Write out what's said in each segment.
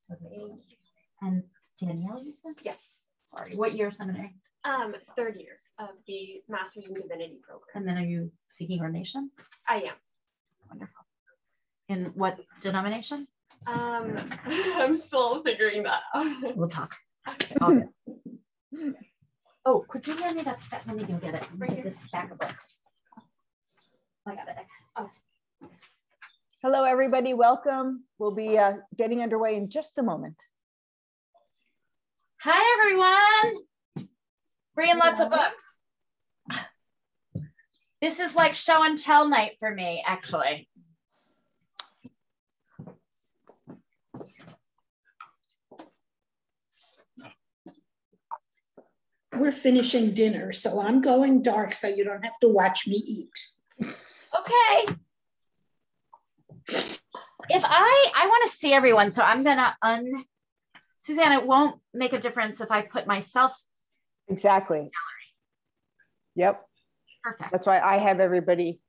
So and Danielle, you said? Yes. Sorry, what year of seminary? Third year of the Master's in Divinity program. And then are you seeking ordination? I am. Wonderful. In what denomination? I'm still figuring that out. We'll talk. Okay. Oh, could you hand me that stack? Let me go get it. Right here. This stack of books. I got it. Oh. Hello, everybody. Welcome. We'll be getting underway in just a moment. Hi, everyone. Bringing lots of books. This is like show and tell night for me, actually. We're finishing dinner, so I'm going dark so you don't have to watch me eat. Okay. If I want to see everyone, so I'm gonna Suzanne, it won't make a difference if I put myself Exactly. in the gallery. Yep. Perfect. That's why I have everybody.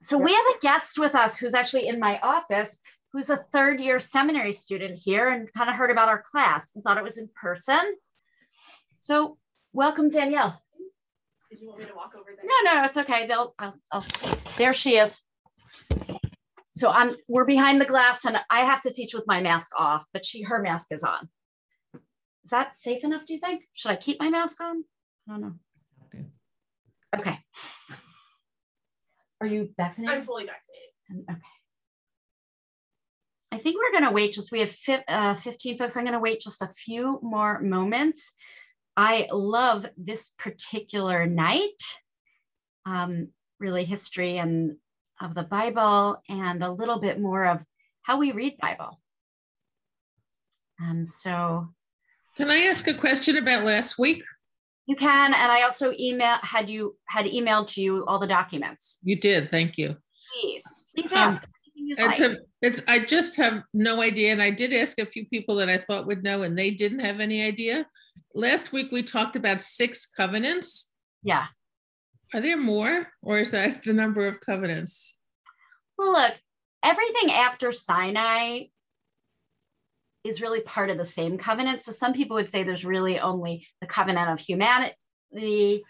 So we have a guest with us who's actually in my office, who's a third-year seminary student here and kind of heard about our class and thought it was in person. So welcome, Danielle. Did you want me to walk over there? No, it's okay. There she is. So we're behind the glass and I have to teach with my mask off, but her mask is on. Is that safe enough, do you think? Should I keep my mask on? I don't know. Okay. Are you vaccinated? I'm fully vaccinated. Okay. I think we're going to wait we have 15 folks. I'm going to wait just a few more moments. I love this particular night, really history of the Bible and a little bit more of how we read Bible. So. Can I ask a question about last week? You can, and I also had emailed to you all the documents. You did, thank you. Please ask. I just have no idea, and I did ask a few people that I thought would know, and they didn't have any idea. Last week we talked about 6 covenants. Yeah. Are there more, or is that the number of covenants? Well, look, everything after Sinai is really part of the same covenant. So some people would say there's really only the covenant of humanity.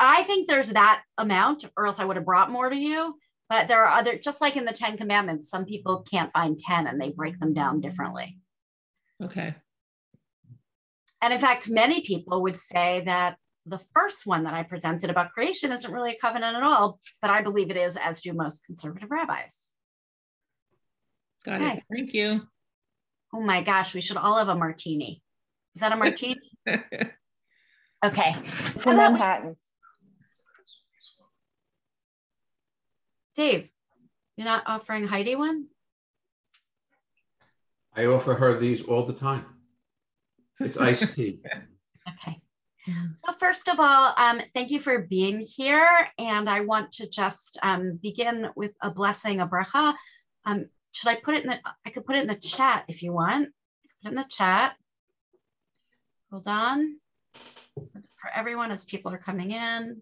I think there's that amount, or else I would have brought more to you. But there are other, just like in the 10 Commandments, some people can't find 10 and they break them down differently. Okay. And in fact, many people would say that the first one that I presented about creation isn't really a covenant at all, but I believe it is, as do most conservative rabbis. Got it. Thank you. Oh my gosh, we should all have a martini. Is that a martini? Okay. It's in Manhattan. Dave, you're not offering Heidi one? I offer her these all the time. It's iced tea. Okay. So first of all, thank you for being here. And I want to just begin with a blessing, a bracha. Should I put it I could put it in the chat if you want. Put it in the chat. Hold on. For everyone as people are coming in.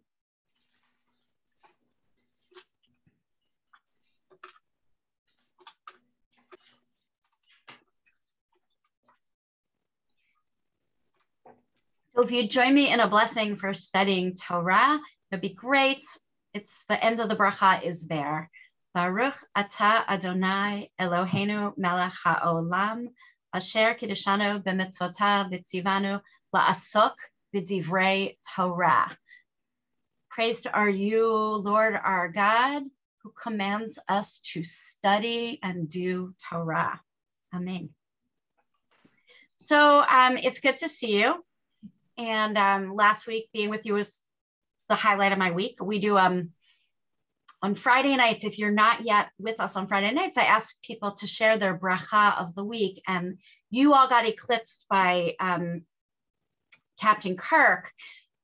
So if you join me in a blessing for studying Torah, it'd be great. It's the end of the bracha is there. Baruch atah Adonai Eloheinu melech haolam asher kiddushanu b'mitzvotav v'tzivanu la'asok b'divrei Torah. Praised are you, Lord our God, who commands us to study and do Torah. Amen. So it's good to see you. And last week being with you was the highlight of my week. We do on Friday nights, if you're not yet with us on Friday nights, I ask people to share their bracha of the week. And you all got eclipsed by Captain Kirk,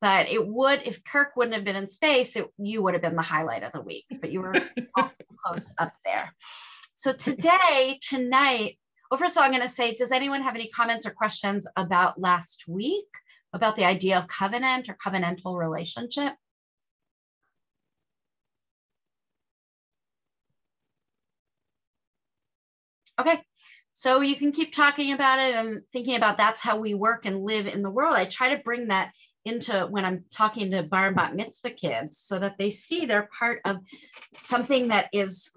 but it would, if Kirk wouldn't have been in space, you would have been the highlight of the week, but you were close up there. So tonight, well, first of all, I'm going to say, does anyone have any comments or questions about last week? About the idea of covenant or covenantal relationship? Okay, so you can keep talking about it and thinking about that's how we work and live in the world. I try to bring that into when I'm talking to bar and bat mitzvah kids so that they see they're part of something that is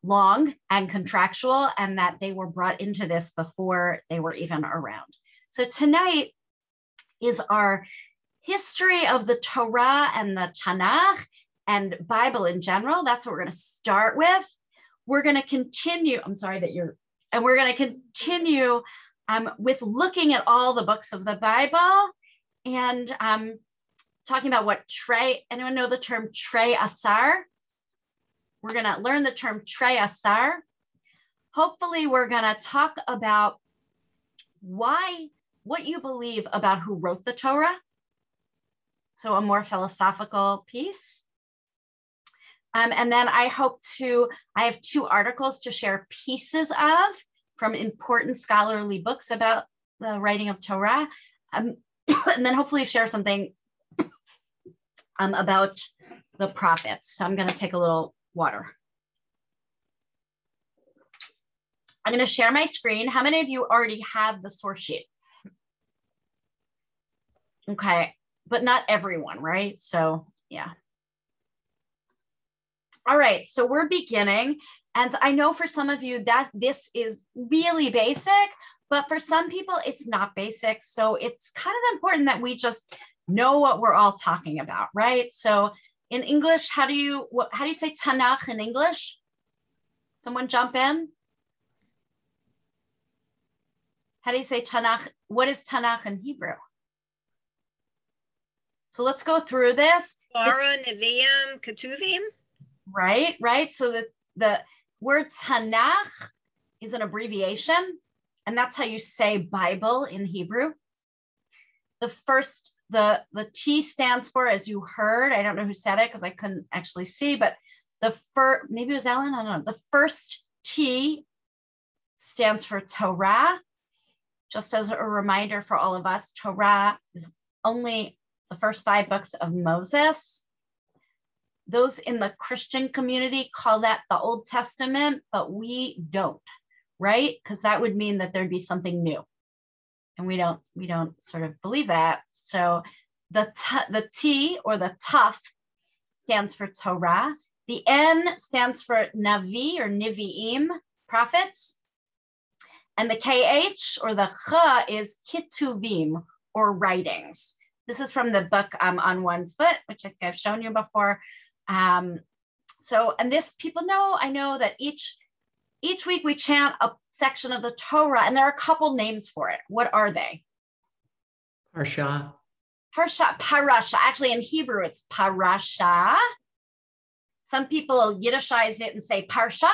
long and contractual and that they were brought into this before they were even around. So tonight is our history of the Torah and the Tanakh and Bible in general. That's what we're going to start with. We're going to continue. I'm sorry that we're going to continue with looking at all the books of the Bible and talking about what Trey, anyone know the term Trey Asar? We're going to learn the term Trey Asar. Hopefully we're going to talk about what you believe about who wrote the Torah. So a more philosophical piece. And then I have 2 articles to share pieces of from important scholarly books about the writing of Torah. And then hopefully share something about the prophets. So I'm going to take a little water. I'm going to share my screen. How many of you already have the source sheet? Okay, but not everyone, right? So yeah. All right, so we're beginning. And I know for some of you that this is really basic, but for some people it's not basic. So it's kind of important that we just know what we're all talking about, right? So in English, how do you say Tanakh in English? Someone jump in. How do you say Tanakh? What is Tanakh in Hebrew? So let's go through this. Torah, Nevi'im, Ketuvim. Right. So the word Tanakh is an abbreviation, and that's how you say Bible in Hebrew. The T stands for, as you heard, I don't know who said it because I couldn't actually see, but maybe it was Ellen, I don't know. The first T stands for Torah. Just as a reminder for all of us, Torah is only the first 5 books of Moses. Those in the Christian community call that the Old Testament, but we don't, right? Because that would mean that there'd be something new. And we don't sort of believe that. So the T or the Tuf stands for Torah. The N stands for Navi or Nivi'im, prophets. And the KH or the Ch is Kituvim or writings. This is from the book On One Foot, which I think I've shown you before. And this, people know, I know that each week we chant a section of the Torah, and there are a couple names for it. What are they? Parsha. Parasha. Actually, in Hebrew, it's parasha. Some people Yiddishize it and say parsha,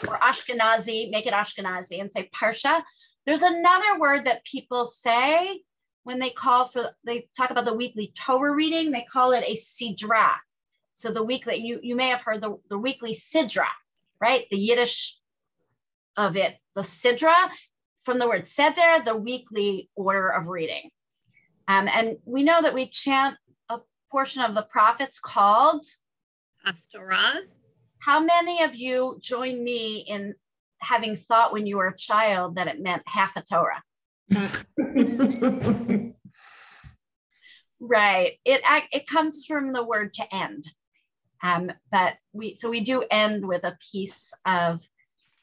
or Ashkenazi, make it Ashkenazi and say parsha. There's another word that people say when they talk about the weekly Torah reading, they call it a sidra. So the weekly, you may have heard the weekly sidra, right? The Yiddish of it, the sidra, from the word seder, the weekly order of reading. And we know that we chant a portion of the prophets called Haftorah. How many of you join me in having thought when you were a child that it meant half a Torah? Right. It comes from the word to end. But we do end with a piece of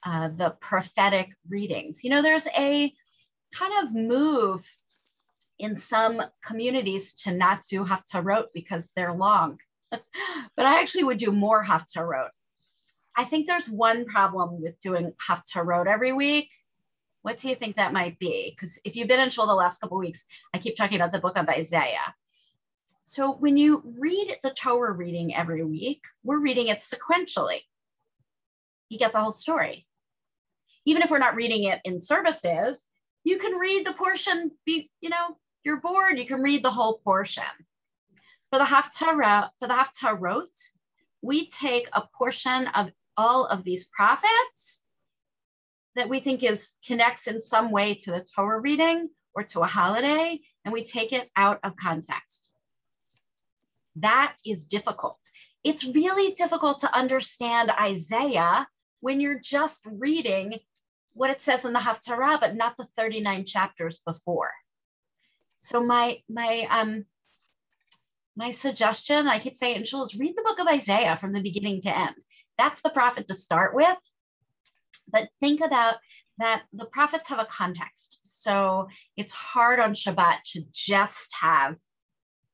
the prophetic readings. You know, there's a kind of move in some communities to not do haftarot because they're long. But I actually would do more haftarot. I think there's one problem with doing haftarot every week. What do you think that might be? Because if you've been in shul the last couple of weeks, I keep talking about the book of Isaiah. So when you read the Torah reading every week, we're reading it sequentially. You get the whole story. Even if we're not reading it in services, you can read the portion, you're bored, you can read the whole portion. For the haftarot, we take a portion of all of these prophets that we think connects in some way to the Torah reading or to a holiday, and we take it out of context. That is difficult. It's really difficult to understand Isaiah when you're just reading what it says in the Haftarah, but not the 39 chapters before. So my suggestion, I keep saying in shul, is read the book of Isaiah from the beginning to end. That's the prophet to start with. But think about that the prophets have a context. So it's hard on Shabbat to just have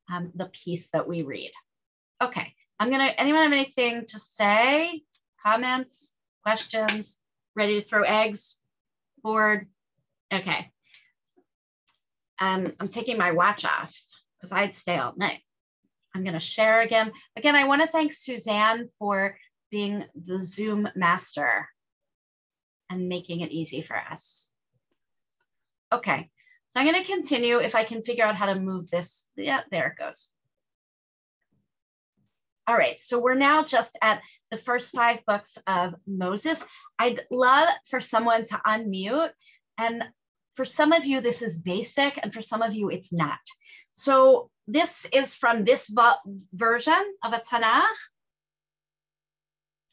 the piece that we read. Okay, anyone have anything to say? Comments, questions, ready to throw eggs, bored? Okay. I'm taking my watch off because I'd stay all night. I'm gonna share again. Again, I wanna thank Suzanne for being the Zoom master and making it easy for us. Okay, so I'm gonna continue if I can figure out how to move this. Yeah, there it goes. All right, so we're now just at the first 5 books of Moses. I'd love for someone to unmute, and for some of you, this is basic, and for some of you, it's not. So this is from this version of a Tanakh.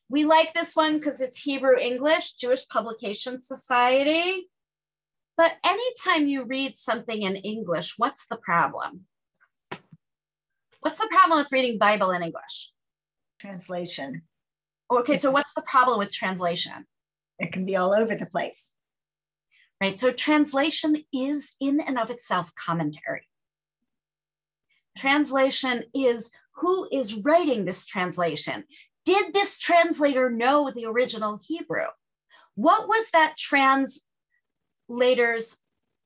We like this one because it's Hebrew English, Jewish Publication Society. But anytime you read something in English, what's the problem? What's the problem with reading Bible in English? Translation. Okay, so what's the problem with translation? It can be all over the place. Right, so translation is in and of itself commentary. Translation is who is writing this translation. Did this translator know the original Hebrew? What was that translator's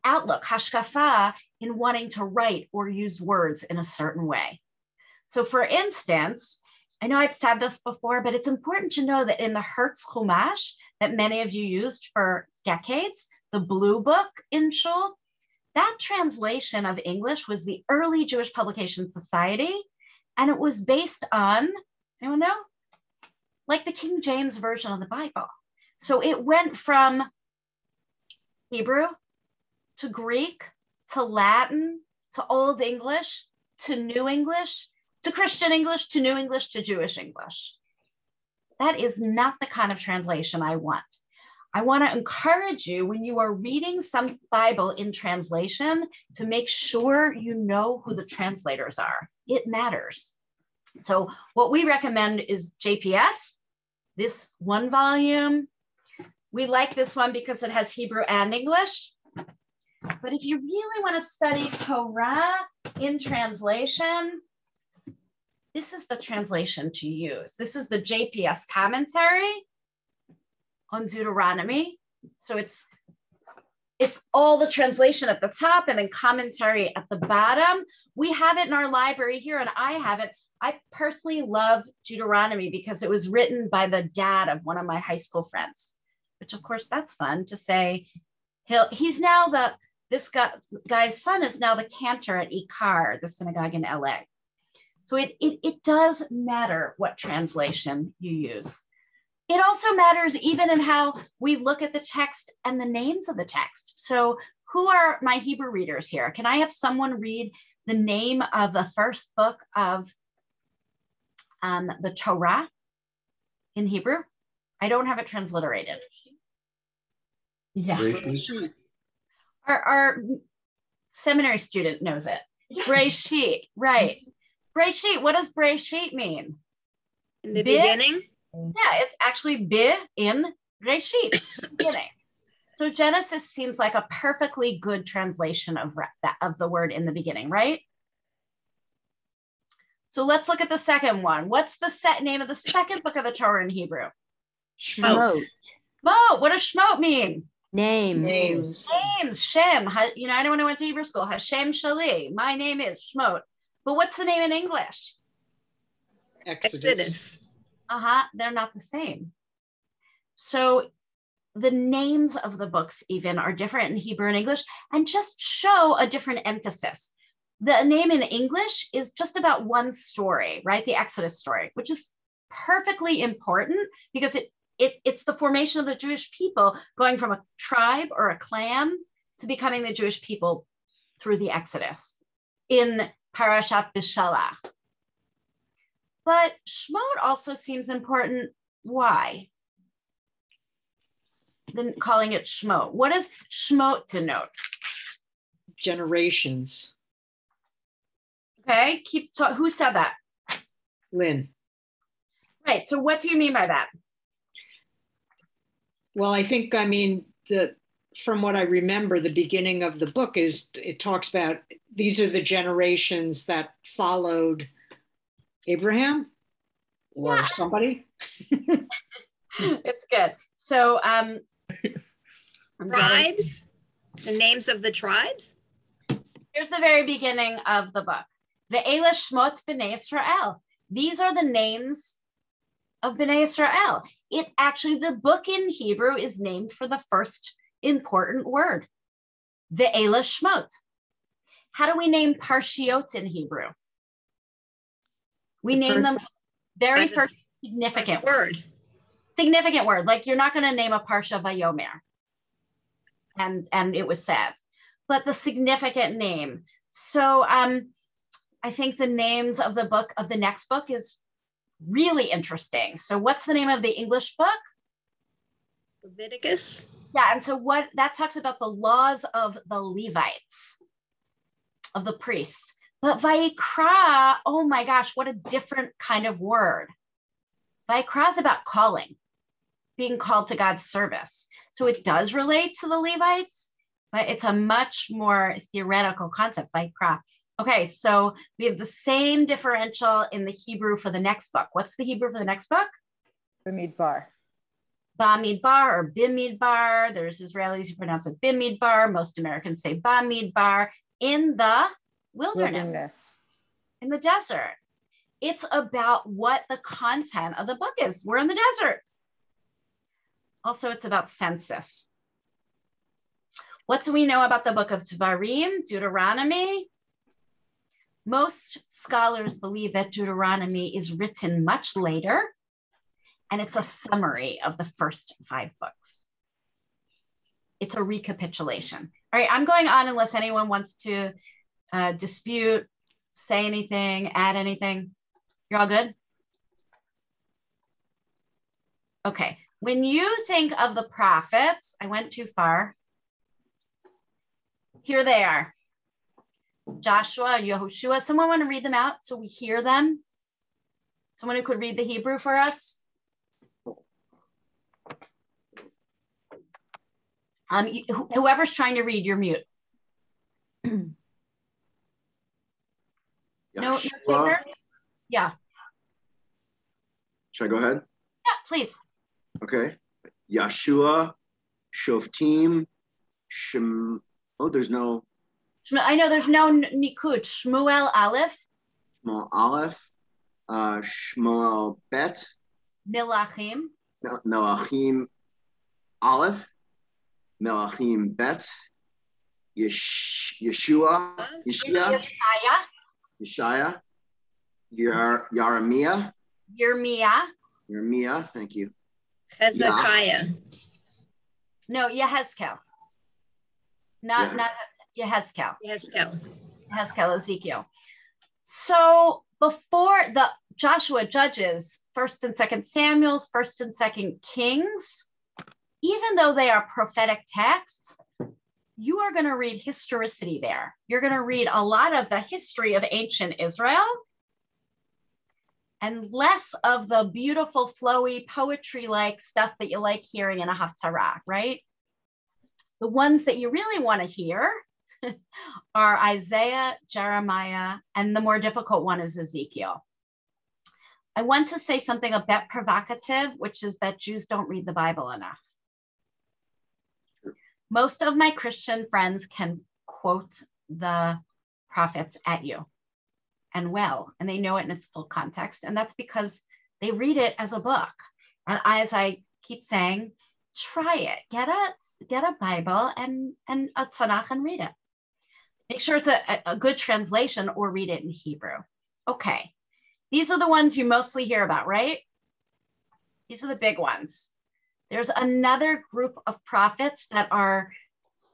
outlook, hashkafa, in wanting to write or use words in a certain way? So for instance, I know I've said this before, but it's important to know that in the Hertz Chumash that many of you used for decades, the blue book in shul, that translation of English was the early Jewish Publication Society, and it was based on, anyone know? Like the King James Version of the Bible. So it went from Hebrew to Greek to Latin to Old English to New English to Christian English to New English to Jewish English. That is not the kind of translation I want. I want to encourage you when you are reading some Bible in translation to make sure you know who the translators are. It matters. So what we recommend is JPS, this one volume. We like this one because it has Hebrew and English. But if you really want to study Torah in translation, this is the translation to use. This is the JPS commentary on Deuteronomy. So it's all the translation at the top and then commentary at the bottom. We have it in our library here, and I have it. I personally love Deuteronomy because it was written by the dad of one of my high school friends, which of course that's fun to say. He's now this guy's son is now the cantor at Ikar, the synagogue in LA. So it does matter what translation you use. It also matters even in how we look at the text and the names of the text. So who are my Hebrew readers here? Can I have someone read the name of the first book of the Torah in Hebrew? I don't have it transliterated. Yeah. Our seminary student knows it. Breshit, right. Breshit, what does Breshit mean? In the beginning? Yeah, it's actually Bi in Reshit, beginning. So Genesis seems like a perfectly good translation of the word in the beginning, right? So let's look at the second one. What's the name of the second book of the Torah in Hebrew? Shmot. Shmot. What does Shmot mean? Names. Shem. You know, I know when I went to Hebrew school, Hashem Shali. My name is Shmot. But what's the name in English? Exodus. They're not the same. So the names of the books even are different in Hebrew and English and just show a different emphasis. The name in English is just about one story, right? The Exodus story, which is perfectly important because it's the formation of the Jewish people going from a tribe or a clan to becoming the Jewish people through the Exodus in Parashat Bishalach. But Shmot also seems important. Why? than calling it Shmot. What does Shmot denote? Generations. Okay, who said that? Lynn. Right, so what do you mean by that? Well, I mean, from what I remember, the beginning of the book it talks about these are the generations that followed Abraham or somebody. It's good. So tribes, the names of the tribes. Here's the very beginning of the book. Ve'ela Shmot B'nai Israel. These are the names of B'nai Israel. The book in Hebrew is named for the first important word, Ve'ela Shmot. How do we name parshiot in Hebrew? We name them very first significant word. Significant word, like you're not going to name a parsha Vayomer. And it was sad, but the significant name. So I think the names of the next book is really interesting. So what's the name of the English book? Leviticus. Yeah, and so what that talks about the laws of the Levites, of the priests. But Vayikra, oh my gosh, what a different kind of word. Vayikra is about calling, being called to God's service. So it does relate to the Levites, but it's a much more theoretical concept, Vayikra. Okay, so we have the same differential in the Hebrew for the next book. What's the Hebrew for the next book? Bamidbar. Bamidbar or Bimidbar. There's Israelis who pronounce it Bimidbar. Most Americans say Bamidbar. In the wilderness, in the desert. It's about what the content of the book is. We're in the desert. Also, it's about census. What do we know about the book of Devarim, Deuteronomy? Most scholars believe that Deuteronomy is written much later, and it's a summary of the first 5 books. It's a recapitulation. All right, I'm going on unless anyone wants to dispute, say anything, add anything. You're all good? Okay, when you think of the prophets, I went too far. Here they are. Joshua, Yehoshua. Someone want to read them out so we hear them? Someone who could read the Hebrew for us? Whoever's trying to read, you're mute. No clicker? Yeah. Should I go ahead? Yeah, please. Okay. Yeshua, Shoftim, there's no. I know there's no Nikud. Shmuel Aleph. Shmuel Aleph. Shmuel Bet. Melachim. Melachim Aleph. Melachim Bet. Yeshua. Yeshaya. Yeremiah. Yeremiah, thank you. Hezekiah. No, Yehezkel. Not Yehezkel. Yehezkel, Ezekiel. So before the Joshua, Judges, 1st and 2nd Samuels, 1st and 2nd Kings, even though they are prophetic texts, you are going to read historicity there. You're going to read a lot of the history of ancient Israel and less of the beautiful, flowy, poetry-like stuff that you like hearing in a Haftarah, right? The ones that you really want to hear are Isaiah, Jeremiah, and the more difficult one is Ezekiel. I want to say something a bit provocative, which is that Jews don't read the Bible enough. Most of my Christian friends can quote the prophets at you and they know it in its full context. And that's because they read it as a book. And as I keep saying, try it, get a Bible and a Tanakh and read it. Make sure it's a good translation or read it in Hebrew. Okay, these are the ones you mostly hear about, right? These are the big ones. There's another group of prophets that are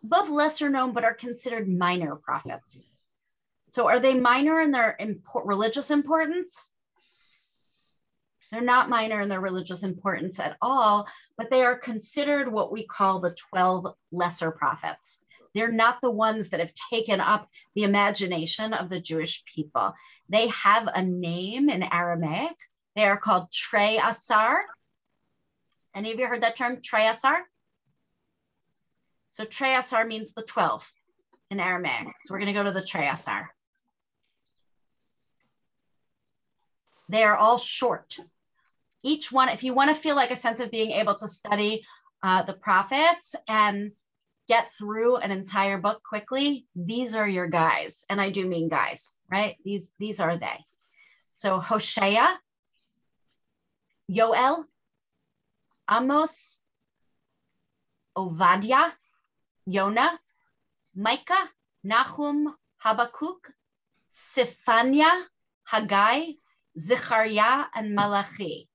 both lesser known, but are considered minor prophets. So are they minor in their religious importance? They're not minor in their religious importance at all, but they are considered what we call the 12 lesser prophets. They're not the ones that have taken up the imagination of the Jewish people. They have a name in Aramaic. They are called Trei Asar. Any of you heard that term, Trei Asar? So Trei Asar means the 12 in Aramaic. So we're going to go to the Trei Asar. They are all short. Each one, if you want to feel like a sense of being able to study the prophets and get through an entire book quickly, these are your guys. And I do mean guys, right? These are they. So Hosea, Yoel, Amos, Ovadia, Yonah, Micah, Nahum, Habakkuk, Siphania, Haggai, Zechariah, and Malachi.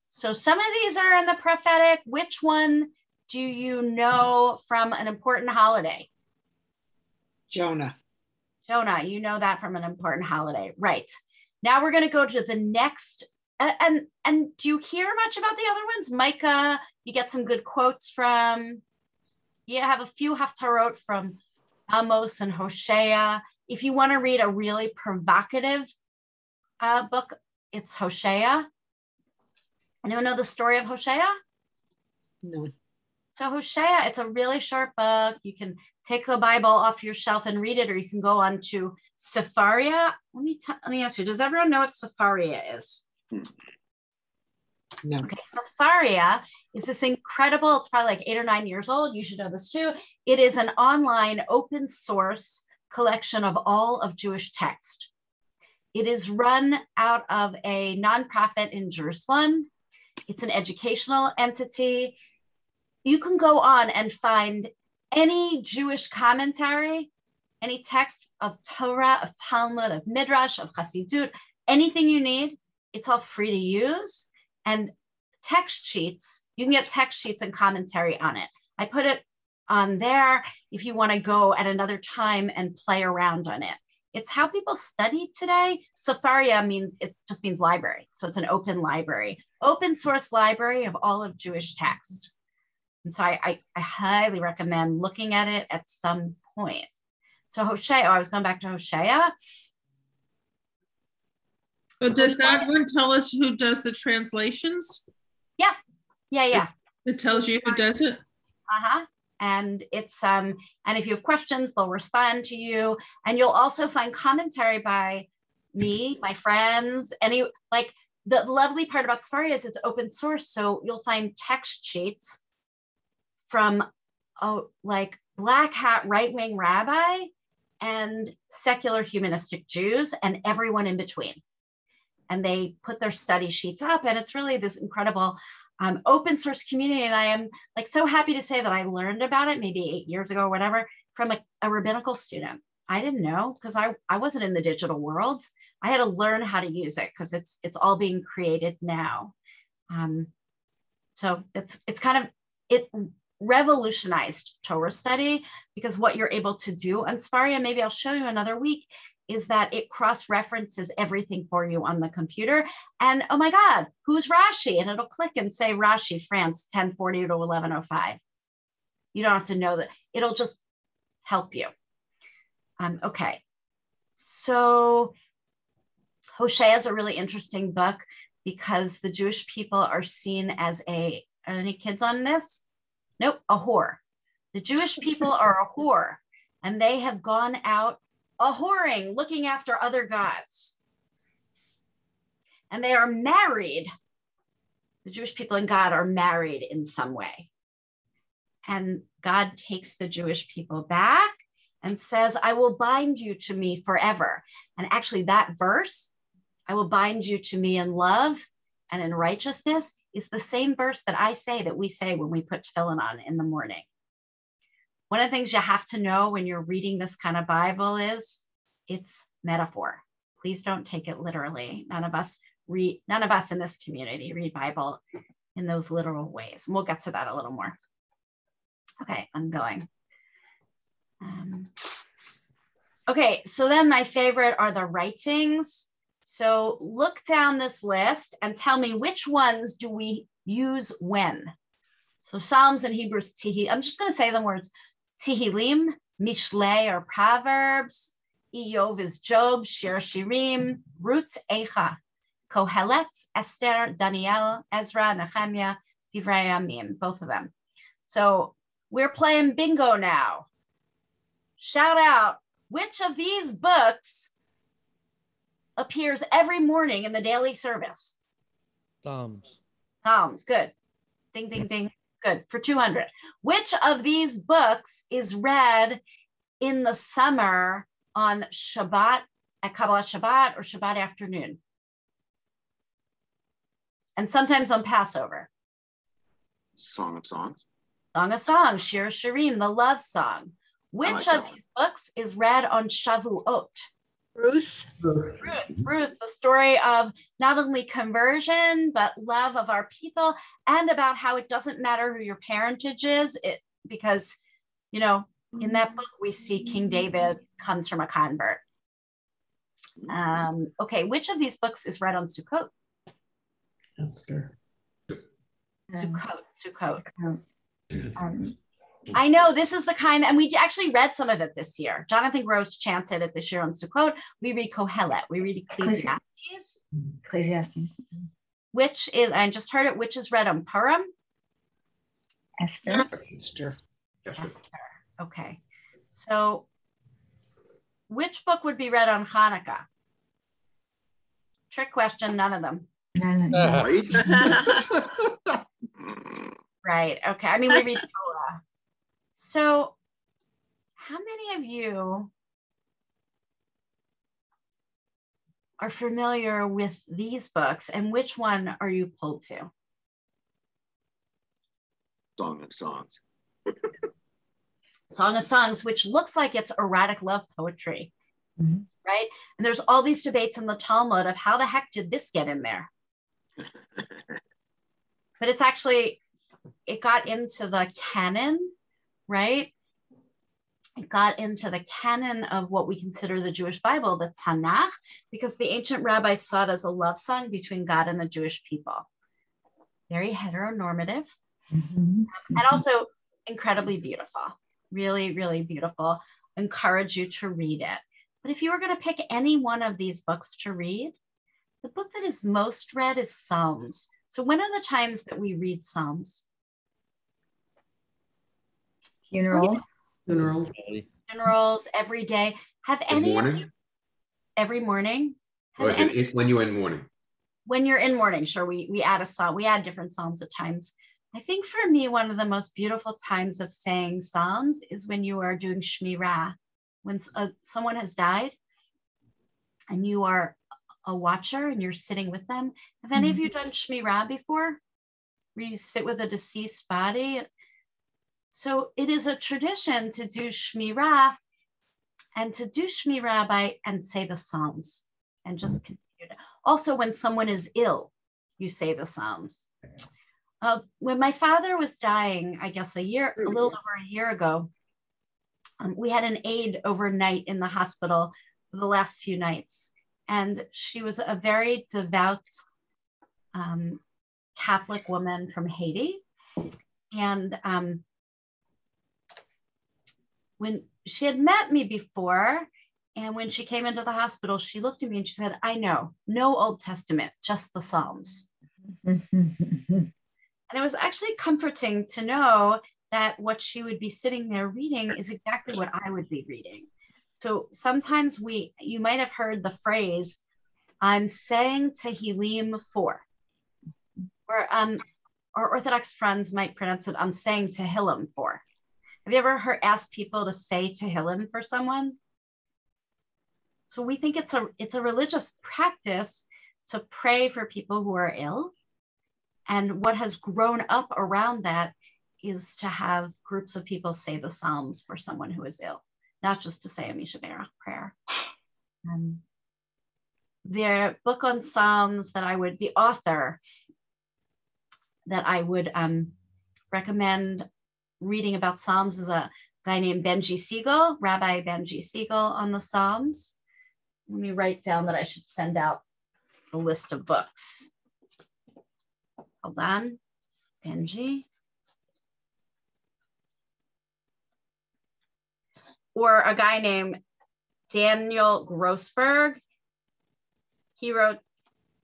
So some of these are in the prophetic. Which one do you know from an important holiday? Jonah. Jonah, you know that from an important holiday, right? Now we're going to go to the next. And do you hear much about the other ones? Micah, you get some good quotes from. You have a few haftarot from Amos and Hosea. If you want to read a really provocative book, it's Hosea. Anyone know the story of Hosea? No. So Hosea, it's a really short book. You can take the Bible off your shelf and read it, or you can go on to Sepharia. Let me ask you, does everyone know what Sepharia is? No. Okay, Sepharia is this incredible, it's probably like 8 or 9 years old. You should know this too. It is an online open source collection of all of Jewish text. It is run out of a nonprofit in Jerusalem. It's an educational entity. You can go on and find any Jewish commentary, any text of Torah, of Talmud, of Midrash, of Chassidut, anything you need. It's all free to use. And text sheets, you can get text sheets and commentary on it. I put it on there if you want to go at another time and play around on it. It's how people study today. Sepharia just means library. So it's an open library, open source library of all of Jewish text. And so I highly recommend looking at it at some point. So Hosea, I was going back to Hosea. But does that one tell us who does the translations? Yeah. It tells you who does it? And it's and if you have questions, they'll respond to you. And you'll also find commentary by me, my friends, like the lovely part about Sepharia is it's open source. So you'll find text sheets from like black hat right-wing rabbi and secular humanistic Jews and everyone in between. And they put their study sheets up, and it's really this incredible open source community. And I am like so happy to say that I learned about it maybe 8 years ago or whatever from a rabbinical student. I didn't know because I wasn't in the digital world. I had to learn how to use it because it's all being created now. So it's kind of, it revolutionized Torah study because what you're able to do on Sepharia, maybe I'll show you another week, is that it cross-references everything for you on the computer. And oh my God, who's Rashi? And it'll click and say Rashi, France, 1040 to 1105. You don't have to know that. It'll just help you. Okay, so Hosea is a really interesting book because the Jewish people are seen as are any kids on this? Nope, a whore. The Jewish people are a whore, and they have gone out a-whoring, looking after other gods. And they are married. The Jewish people and God are married in some way. And God takes the Jewish people back and says, I will bind you to me forever. And actually that verse, I will bind you to me in love and in righteousness, is the same verse that we say when we put tefillin on in the morning. One of the things you have to know when you're reading this kind of Bible is it's metaphor. Please don't take it literally. None of us in this community read Bible in those literal ways. And we'll get to that a little more. Okay, I'm going. Okay, so then my favorite are the writings. So look down this list and tell me which ones do we use when. So Psalms in Hebrew is Tehillim. I'm just going to say the words Tehillim, Mishlei or Proverbs, Iyov is Job, Shir Shirim, Ruth Eicha, Kohelet, Esther, Daniel, Ezra, Nehemiah, Divrei Yamim, both of them. So we're playing bingo now. Shout out, which of these books appears every morning in the daily service? Psalms. Psalms, good. Ding, ding, ding. Good, for 200. Which of these books is read in the summer on Shabbat, at Kabbalah Shabbat or Shabbat afternoon? And sometimes on Passover. Song of Songs. Song of Songs, Shir Shirim, the love song. Which of these books is read on Shavuot? Ruth. Ruth, the story of not only conversion, but love of our people, and about how it doesn't matter who your parentage is, because, you know, in that book, we see King David comes from a convert. Okay, which of these books is read on Sukkot? Esther. Sukkot. I know this is the kind, and we actually read some of it this year. Jonathan Gross chanted it this year on Sukkot. We read Kohelet, we read Ecclesiastes. Ecclesiastes. Which is, I just heard it, which is read on Purim? Esther. Esther. Okay. So which book would be read on Hanukkah? Trick question, none of them. Right? Right, okay. I mean, we read Torah. So how many of you are familiar with these books, and which one are you pulled to? Song of Songs. Song of Songs, which looks like it's erotic love poetry, right? And there's all these debates in the Talmud of how the heck did this get in there? But it's actually, it got into the canon, right? It got into the canon of what we consider the Jewish Bible, the Tanakh, because the ancient rabbis saw it as a love song between God and the Jewish people. Very heteronormative, and also incredibly beautiful. Really, really beautiful. Encourage you to read it. But if you were going to pick any one of these books to read, the book that is most read is Psalms. So when are the times that we read Psalms? Funerals. Funerals, every day. Have any of you, every morning? Or is it when you're in mourning? When you're in mourning, sure, we add a psalm. We add different psalms at times. I think for me, one of the most beautiful times of saying psalms is when you are doing Shmirah, when someone has died and you are a watcher and you're sitting with them. Have any of you done Shmirah before? Where you sit with a deceased body? So it is a tradition to do Shmirah, and to do Shmirah and say the Psalms and just continue to. Also, when someone is ill, you say the Psalms. When my father was dying, I guess a little over a year ago, we had an aide overnight in the hospital for the last few nights. And she was a very devout Catholic woman from Haiti. And when she had met me before, and when she came into the hospital, she looked at me and she said, I know, no Old Testament, just the Psalms. And it was actually comforting to know that what she would be sitting there reading is exactly what I would be reading. So sometimes you might have heard the phrase, I'm saying Tehillim 4. Or our Orthodox friends might pronounce it, I'm saying Tehillim 4. Have you ever asked people to say Tehillim for someone? So we think it's a religious practice to pray for people who are ill. And what has grown up around that is to have groups of people say the Psalms for someone who is ill, not just to say a Mishnah prayer. Their book on Psalms the author that I would recommend reading about Psalms is a guy named Bce Siegel, Rabbi Bce Siegel on the Psalms. Let me write down that I should send out the list of books. Hold on, Benji. Or a guy named Daniel Grossberg. He wrote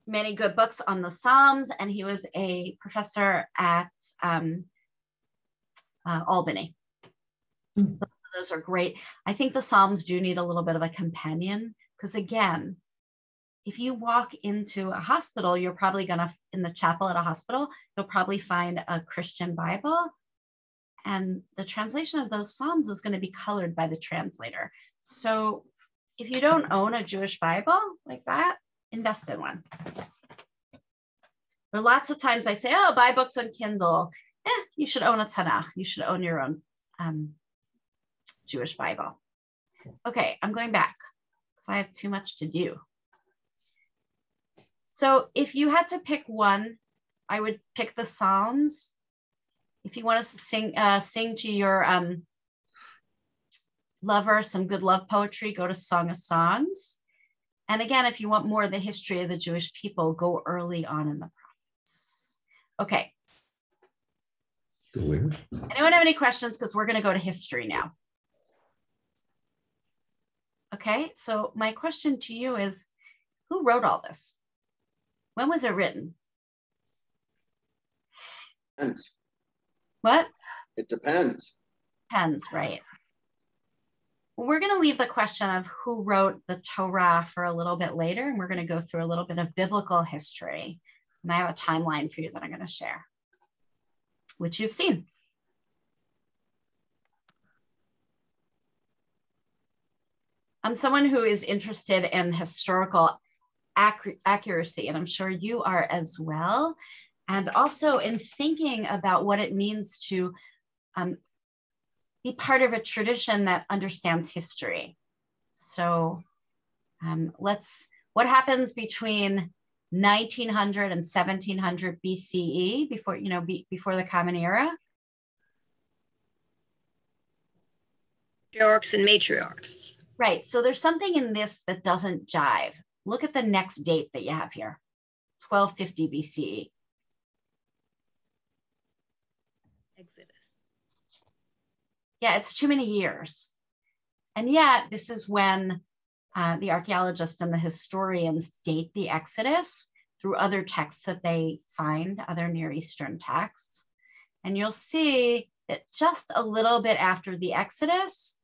many good books on the Psalms, and he was a professor at Albany. Those are great. I think the Psalms do need a little bit of a companion, because again, if you walk into a hospital, you're probably gonna, in the chapel at a hospital, you'll probably find a Christian Bible, and the translation of those Psalms is going to be colored by the translator. So if you don't own a Jewish Bible like that, invest in one. There are lots of times I say, oh, buy books on Kindle. You should own a Tanakh. You should own your own Jewish Bible. Okay, I'm going back because I have too much to do. So if you had to pick one, I would pick the Psalms. If you want to sing to your lover some good love poetry, go to Song of Songs. And again, if you want more of the history of the Jewish people, go early on in the prophets. Okay. Where? Anyone have any questions? Because we're going to go to history now. Okay, so my question to you is, who wrote all this? When was it written? Depends. What? It depends. Depends, right. Well, we're going to leave the question of who wrote the Torah for a little bit later, and we're going to go through a little bit of biblical history. And I have a timeline for you that I'm going to share, which you've seen. I'm someone who is interested in historical accuracy, and I'm sure you are as well. And also in thinking about what it means to be part of a tradition that understands history. So what happens between 1900 and 1700 BCE, before the Common Era? Patriarchs and Matriarchs. Right, so there's something in this that doesn't jive. Look at the next date that you have here, 1250 BCE. Exodus. Yeah, it's too many years. And yet this is when the archaeologists and the historians date the Exodus through other texts that they find, other Near Eastern texts. And you'll see that just a little bit after the Exodus,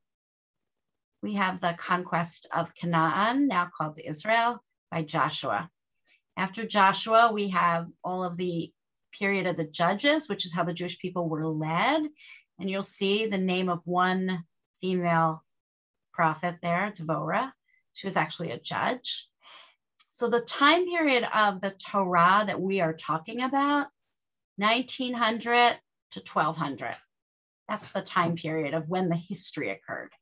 we have the conquest of Kanaan, now called Israel, by Joshua. After Joshua, we have all of the period of the Judges, which is how the Jewish people were led. And you'll see the name of one female prophet there, Deborah. She was actually a judge. So the time period of the Torah that we are talking about, 1900 to 1200. That's the time period of when the history occurred.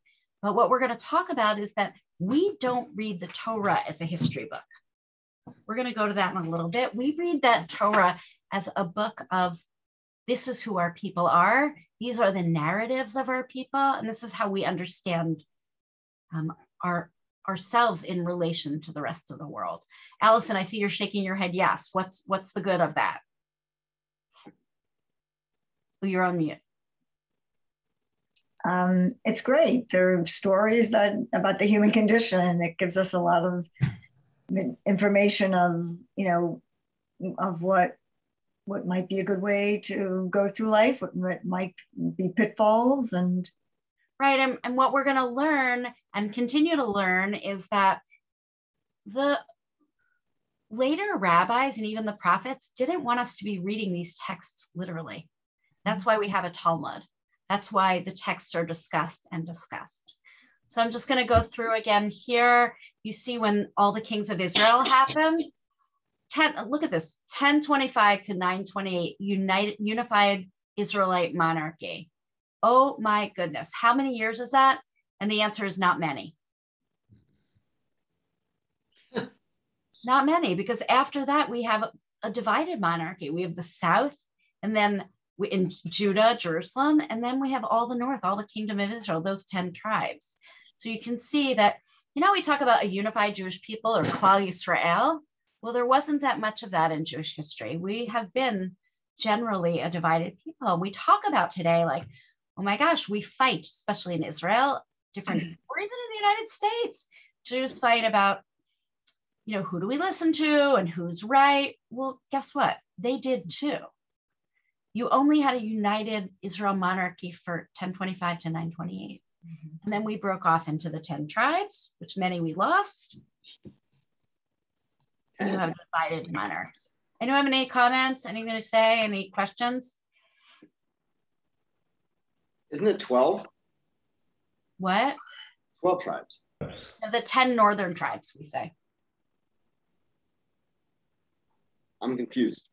But what we're going to talk about is that we don't read the Torah as a history book. We're going to go to that in a little bit. We read that Torah as a book of, this is who our people are. These are the narratives of our people. And this is how we understand ourselves in relation to the rest of the world. Allison, I see you're shaking your head. Yes. What's the good of that? You're on mute. It's great. There are stories about the human condition. It gives us a lot of information of what might be a good way to go through life, what might be pitfalls, and right. And what we're going to learn and continue to learn is that the later rabbis and even the prophets didn't want us to be reading these texts literally. That's why we have a Talmud. That's why the texts are discussed and discussed. So I'm just going to go through again here. You see when all the kings of Israel happened. Look at this, 1025 to 928, unified Israelite monarchy. Oh my goodness, how many years is that? And the answer is not many. Not many, because after that we have a divided monarchy. We have the south, and then in Judah, Jerusalem, and then we have all the north, all the kingdom of Israel, those 10 tribes. So you can see that, we talk about a unified Jewish people or Klal Yisrael. Well, there wasn't that much of that in Jewish history. We have been generally a divided people. We talk about today, like, oh my gosh, we fight, especially in Israel, different, or even in the United States. Jews fight about, who do we listen to and who's right? Well, guess what? They did too. You only had a united Israel monarchy for 1025 to 928. And then we broke off into the 10 tribes, which many we lost. And you have a divided monarchy. Anyone have any comments, anything to say, any questions? Isn't it 12? What? 12 tribes. The 10 northern tribes, we say. I'm confused.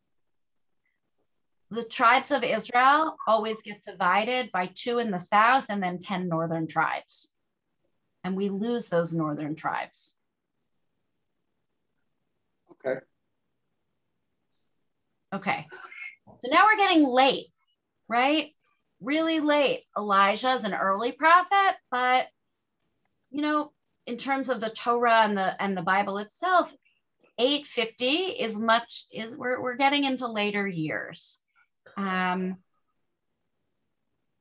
The tribes of Israel always get divided by 2 in the south and then 10 northern tribes. And we lose those northern tribes. Okay. Okay. So now we're getting late, right? Really late. Elijah is an early prophet, but in terms of the Torah and the Bible itself, 850 we're getting into later years.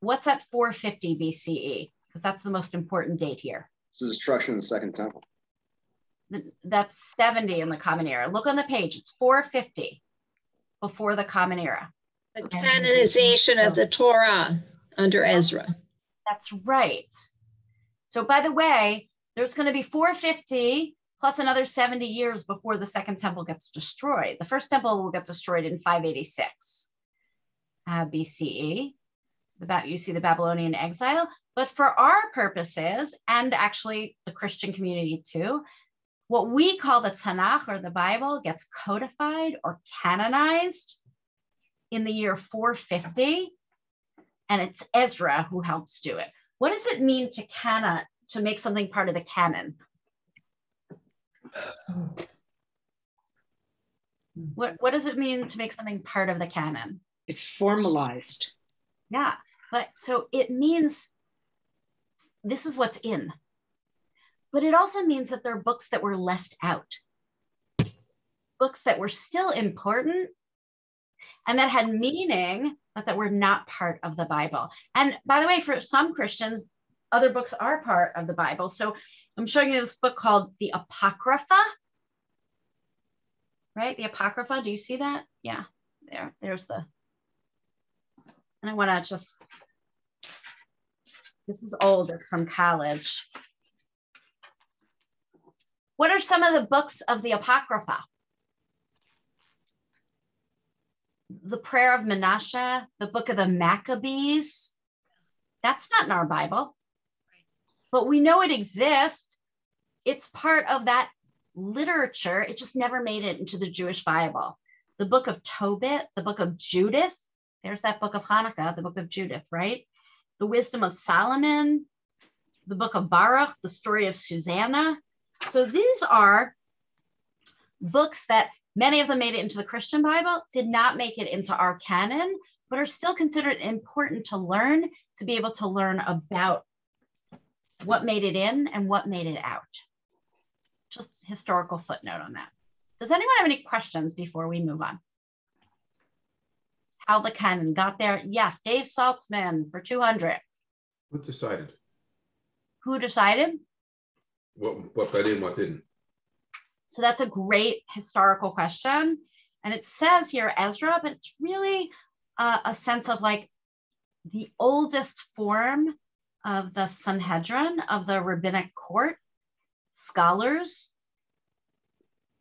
What's at 450 BCE? Because that's the most important date here. It's the destruction of the Second Temple. That's 70 in the Common Era. Look on the page. It's 450 before the Common Era. The canonization of the Torah under Ezra. That's right. So by the way, there's going to be 450 plus another 70 years before the Second Temple gets destroyed. The First Temple will get destroyed in 586 BCE. You see the Babylonian exile. But for our purposes, and actually the Christian community too, what we call the Tanakh or the Bible gets codified or canonized in the year 450, and it's Ezra who helps do it. What does it mean to make something part of the canon? What does it mean to make something part of the canon? It's formalized. Yeah, but so it means this is what's in. But it also means that there are books that were left out, books that were still important and that had meaning, but that were not part of the Bible. And by the way, for some Christians, other books are part of the Bible. So I'm showing you this book called the Apocrypha, right? The Apocrypha, do you see that? Yeah, there's the, and I wanna this is old, it's from college. What are some of the books of the Apocrypha? The Prayer of Menashe, the Book of the Maccabees. That's not in our Bible, but we know it exists. It's part of that literature. It just never made it into the Jewish Bible. The Book of Tobit, the Book of Judith. There's that book of Hanukkah, the Book of Judith, right? The Wisdom of Solomon, the Book of Baruch, the story of Susanna. So these are books that many of them made it into the Christian Bible, did not make it into our canon, but are still considered important to learn, to be able to learn about what made it in and what made it out. Just historical footnote on that. Does anyone have any questions before we move on? How the canon got there? Yes, Dave Saltzman for 200. Who decided? Who decided? What got in, what didn't? So that's a great historical question. And it says here Ezra, but it's really a sense of like the oldest form of the Sanhedrin, of the rabbinic court. Scholars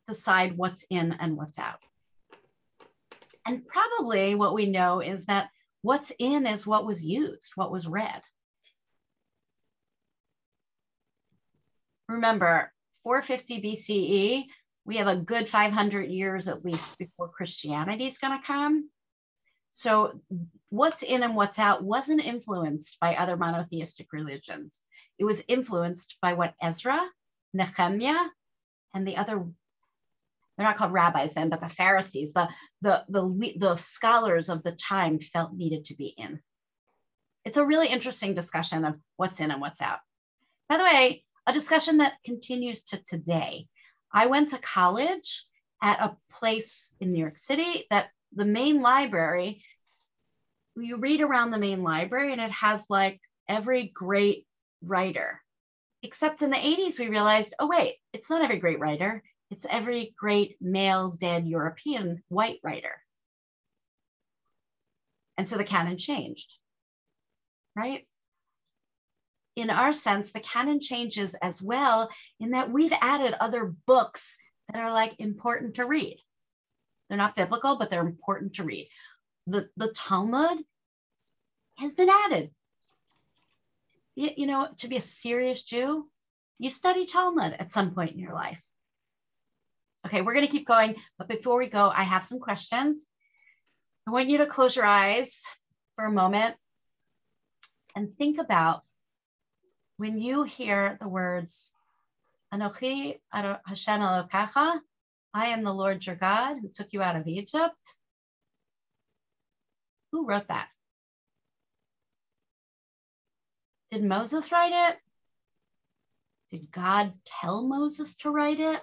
decide what's in and what's out. And probably what we know is that what's in is what was used, what was read. Remember, 450 BCE, we have a good 500 years at least before Christianity is going to come. So what's in and what's out wasn't influenced by other monotheistic religions. It was influenced by what Ezra, Nehemiah, and the other, they're not called rabbis then, but the Pharisees, the scholars of the time felt needed to be in. It's a really interesting discussion of what's in and what's out. By the way, a discussion that continues to today. I went to college at a place in New York City that the main library, you read around the main library and it has like every great writer. Except in the 80s, we realized, oh, wait, it's not every great writer. It's every great male dead European white writer. And so the canon changed, right? In our sense, the canon changes as well in that we've added other books that are like important to read. They're not biblical, but they're important to read. The Talmud has been added. You know, to be a serious Jew, you study Talmud at some point in your life. Okay, we're going to keep going. But before we go, I have some questions. I want you to close your eyes for a moment and think about when you hear the words, Anochi Hashem Elokecha, I am the Lord your God who took you out of Egypt. Who wrote that? Did Moses write it? Did God tell Moses to write it?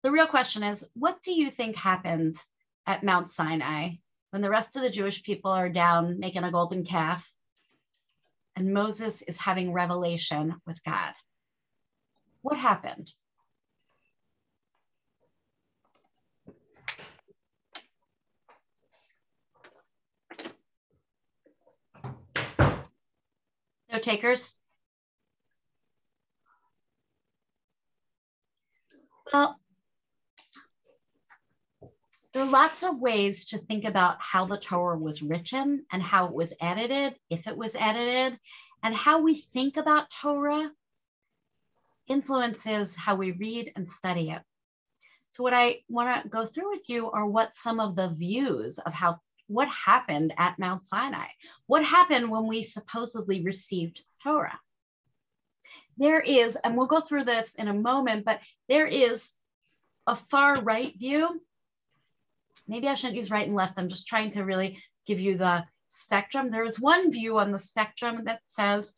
The real question is, what do you think happened at Mount Sinai when the rest of the Jewish people are down making a golden calf and Moses is having revelation with God? What happened? No takers? Well, there are lots of ways to think about how the Torah was written and how it was edited, if it was edited, and how we think about Torah influences how we read and study it. So what I want to go through with you are what some of the views of what happened at Mount Sinai. What happened when we supposedly received Torah? There is, and we'll go through this in a moment, but there is a far right view. Maybe I shouldn't use right and left. I'm just trying to really give you the spectrum. There is one view on the spectrum that says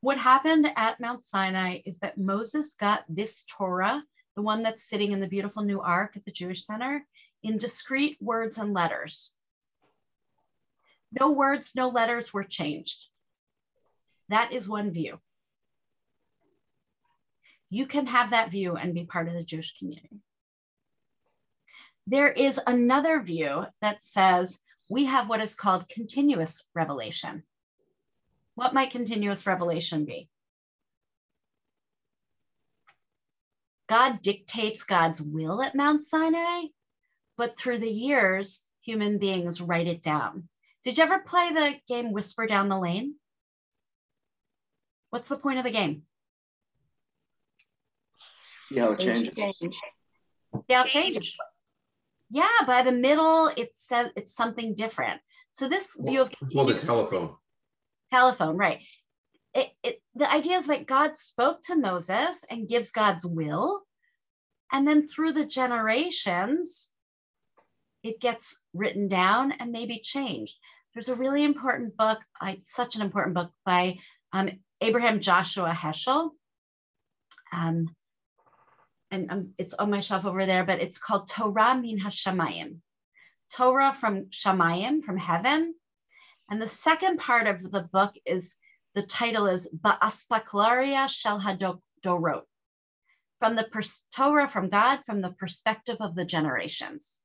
what happened at Mount Sinai is that Moses got this Torah, the one that's sitting in the beautiful new ark at the Jewish Center, in discrete words and letters. No words, no letters were changed. That is one view. You can have that view and be part of the Jewish community. There is another view that says we have what is called continuous revelation. What might continuous revelation be? God dictates God's will at Mount Sinai, but through the years, human beings write it down. Did you ever play the game Whisper Down the Lane? What's the point of the game? See how it changes. See how it changes. Yeah, by the middle, it says it's something different. So this view of the telephone. Telephone, right. The idea is that God spoke to Moses and gives God's will. And then through the generations, it gets written down and maybe changed. There's a really important book, such an important book by Abraham Joshua Heschel. And it's on my shelf over there, but it's called Torah min hashamayim. Torah from Shamayim, from heaven. And the second part of the book is, the title is Ba'aspaklaria shel hadorot. From the Torah from God, from the perspective of the generations.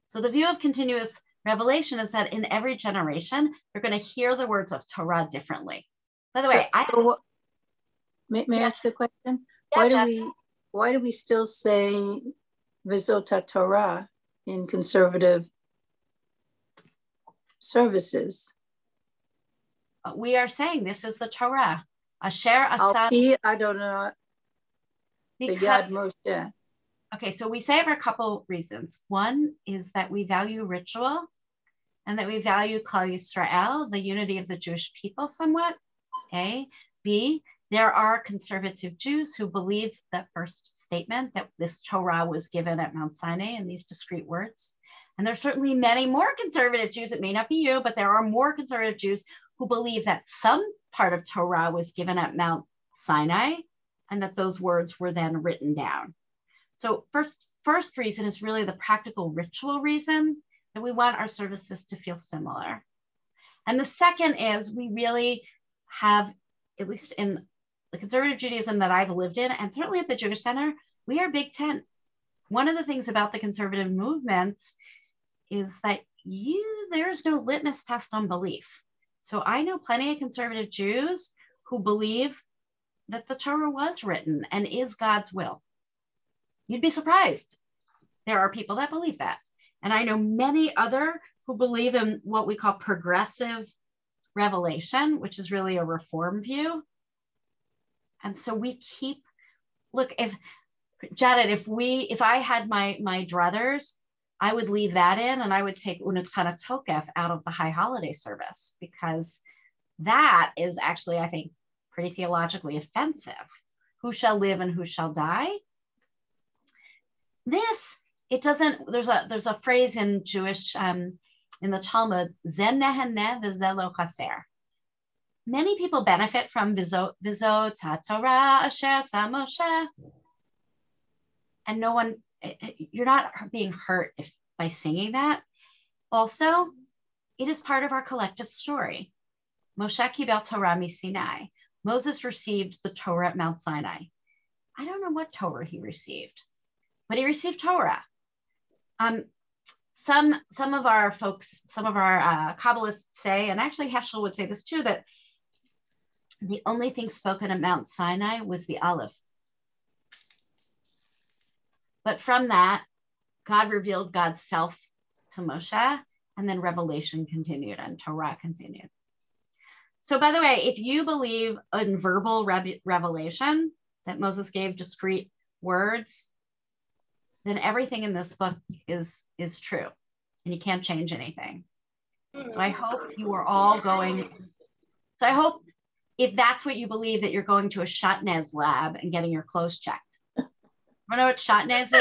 So the view of continuous revelation is that in every generation, they're going to hear the words of Torah differently. By the way, may I ask a question? Yeah, Why do we still say Vizot Torah in conservative services? We are saying this is the Torah. Asher Asad. Adonai. Because, okay, so we say it for a couple reasons. One is that we value ritual and that we value Klal Yisrael, the unity of the Jewish people somewhat. A. B. There are conservative Jews who believe that first statement, that this Torah was given at Mount Sinai in these discrete words. And there's certainly many more conservative Jews, it may not be you, but there are more conservative Jews who believe that some part of Torah was given at Mount Sinai, and that those words were then written down. So first reason is really the practical ritual reason that we want our services to feel similar. And the second is we really have, at least in the conservative Judaism that I've lived in, and certainly at the Jewish Center, we are Big Tent. One of the things about the conservative movement is that there's no litmus test on belief. So I know plenty of conservative Jews who believe that the Torah was written and is God's will. You'd be surprised. There are people that believe that. And I know many other who believe in what we call progressive revelation, which is really a reform view. And so we keep, look, if Janet, if I had my druthers, I would leave that in and I would take Unatana Tokef out of the high holiday service, because that is actually, I think, pretty theologically offensive. Who shall live and who shall die? This, it doesn't, there's a phrase in Jewish, in the Talmud, Zen neheneh v'zeh lo chaser. Many people benefit from Vizot Torah asher sa Moshe. And no one, you're not being hurt by singing that. Also, it is part of our collective story. Moshe kibel Torah mi Sinai. Moses received the Torah at Mount Sinai. I don't know what Torah he received, but he received Torah. Some of our folks, some of our Kabbalists say, and actually Heschel would say this too, that the only thing spoken at Mount Sinai was the Aleph. But from that, God revealed God's self to Moshe, and then revelation continued and Torah continued. So by the way, if you believe in verbal revelation, that Moses gave discrete words, then everything in this book is true, and you can't change anything. So I hope you are all going, so I hope if that's what you believe, that you're going to a Shatnez lab and getting your clothes checked. I don't know what Shatnez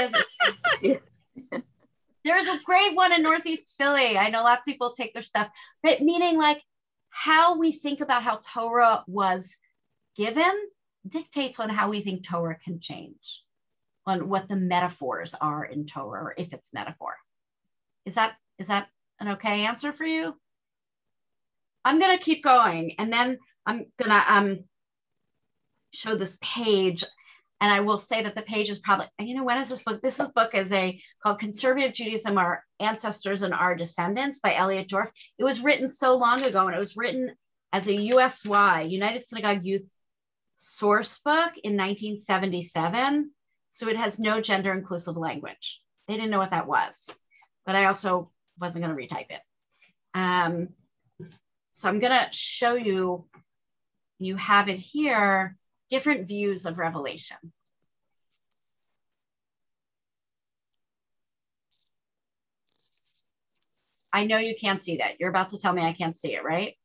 is. There's a great one in Northeast Philly. I know lots of people take their stuff, but meaning like how we think about how Torah was given dictates on how we think Torah can change, on what the metaphors are in Torah, or if it's metaphor. Is that an okay answer for you? I'm gonna keep going, and then I'm gonna show this page. And I will say that the page is probably, when is this book? This book is called Conservative Judaism, Our Ancestors and Our Descendants by Elliot Dorff. It was written so long ago, and it was written as a USY, United Synagogue Youth source book in 1977. So it has no gender inclusive language. They didn't know what that was, but I also wasn't gonna retype it. So I'm gonna show you, you have it here, different views of revelation. I know you can't see that. You're about to tell me I can't see it, right?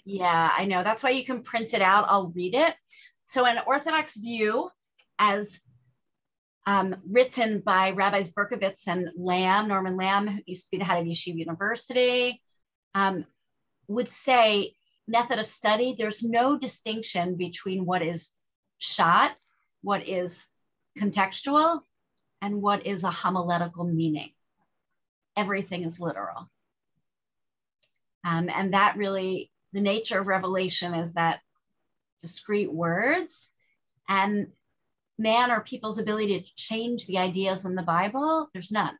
Yeah, I know. That's why you can print it out. I'll read it. So an Orthodox view, as written by Rabbis Berkovitz and Lamb, Norman Lamb, who used to be the head of Yeshiva University, would say, method of study, there's no distinction between what is shot, what is contextual, and what is a homiletical meaning. Everything is literal. And that really, the nature of revelation is that discrete words, and man or people's ability to change the ideas in the Bible, there's none.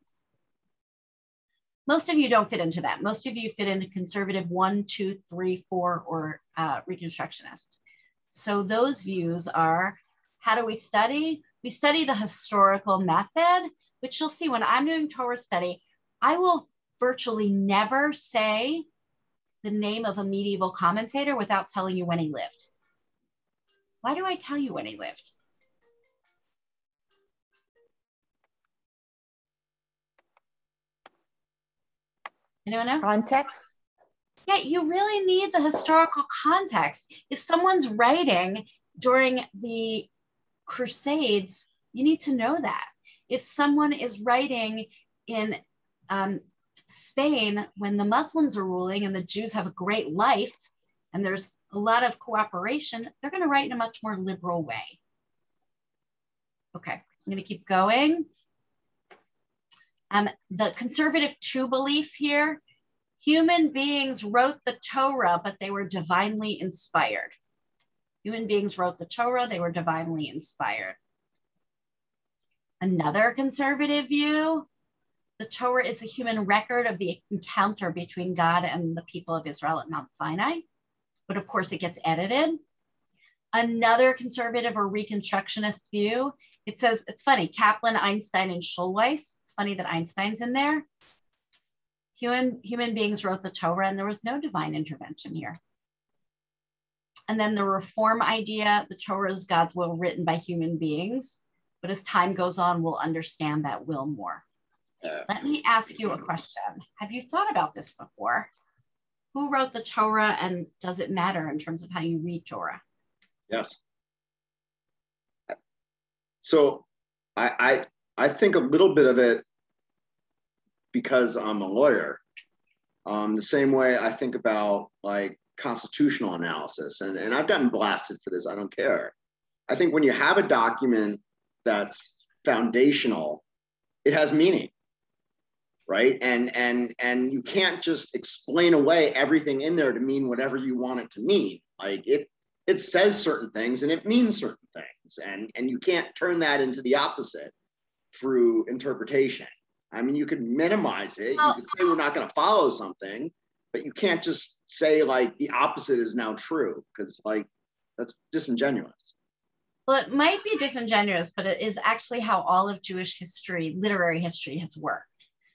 Most of you don't fit into that. Most of you fit into conservative 1, 2, 3, 4, or Reconstructionist. So those views are, how do we study? We study the historical method, which you'll see when I'm doing Torah study, I will virtually never say the name of a medieval commentator without telling you when he lived. Why do I tell you when he lived? Anyone know? Context? Yeah, you really need the historical context. If someone's writing during the Crusades, you need to know that. If someone is writing in Spain when the Muslims are ruling and the Jews have a great life, and there's a lot of cooperation, they're going to write in a much more liberal way. Okay, I'm going to keep going. The conservative two belief here, human beings wrote the Torah, but they were divinely inspired. Human beings wrote the Torah, they were divinely inspired. Another conservative view, the Torah is a human record of the encounter between God and the people of Israel at Mount Sinai, but of course it gets edited. Another conservative or reconstructionist view, it says, it's funny, Kaplan, Einstein, and Schulweis, it's funny that Einstein's in there. Human beings wrote the Torah and there was no divine intervention here. And then the reform idea, the Torah is God's will written by human beings, but as time goes on, we'll understand that will more. Let me ask you a question. Have you thought about this before? Who wrote the Torah and does it matter in terms of how you read Torah? Yes. So I think a little bit of it because I'm a lawyer. The same way I think about like constitutional analysis, and I've gotten blasted for this, I don't care. I think when you have a document that's foundational, it has meaning, right? And you can't just explain away everything in there to mean whatever you want it to mean. Like it says certain things and it means certain things, and you can't turn that into the opposite through interpretation. I mean, you could minimize it. You could say we're not going to follow something, but you can't just say like the opposite is now true, because like that's disingenuous. Well, it might be disingenuous, but it is actually how all of Jewish history, literary history, has worked.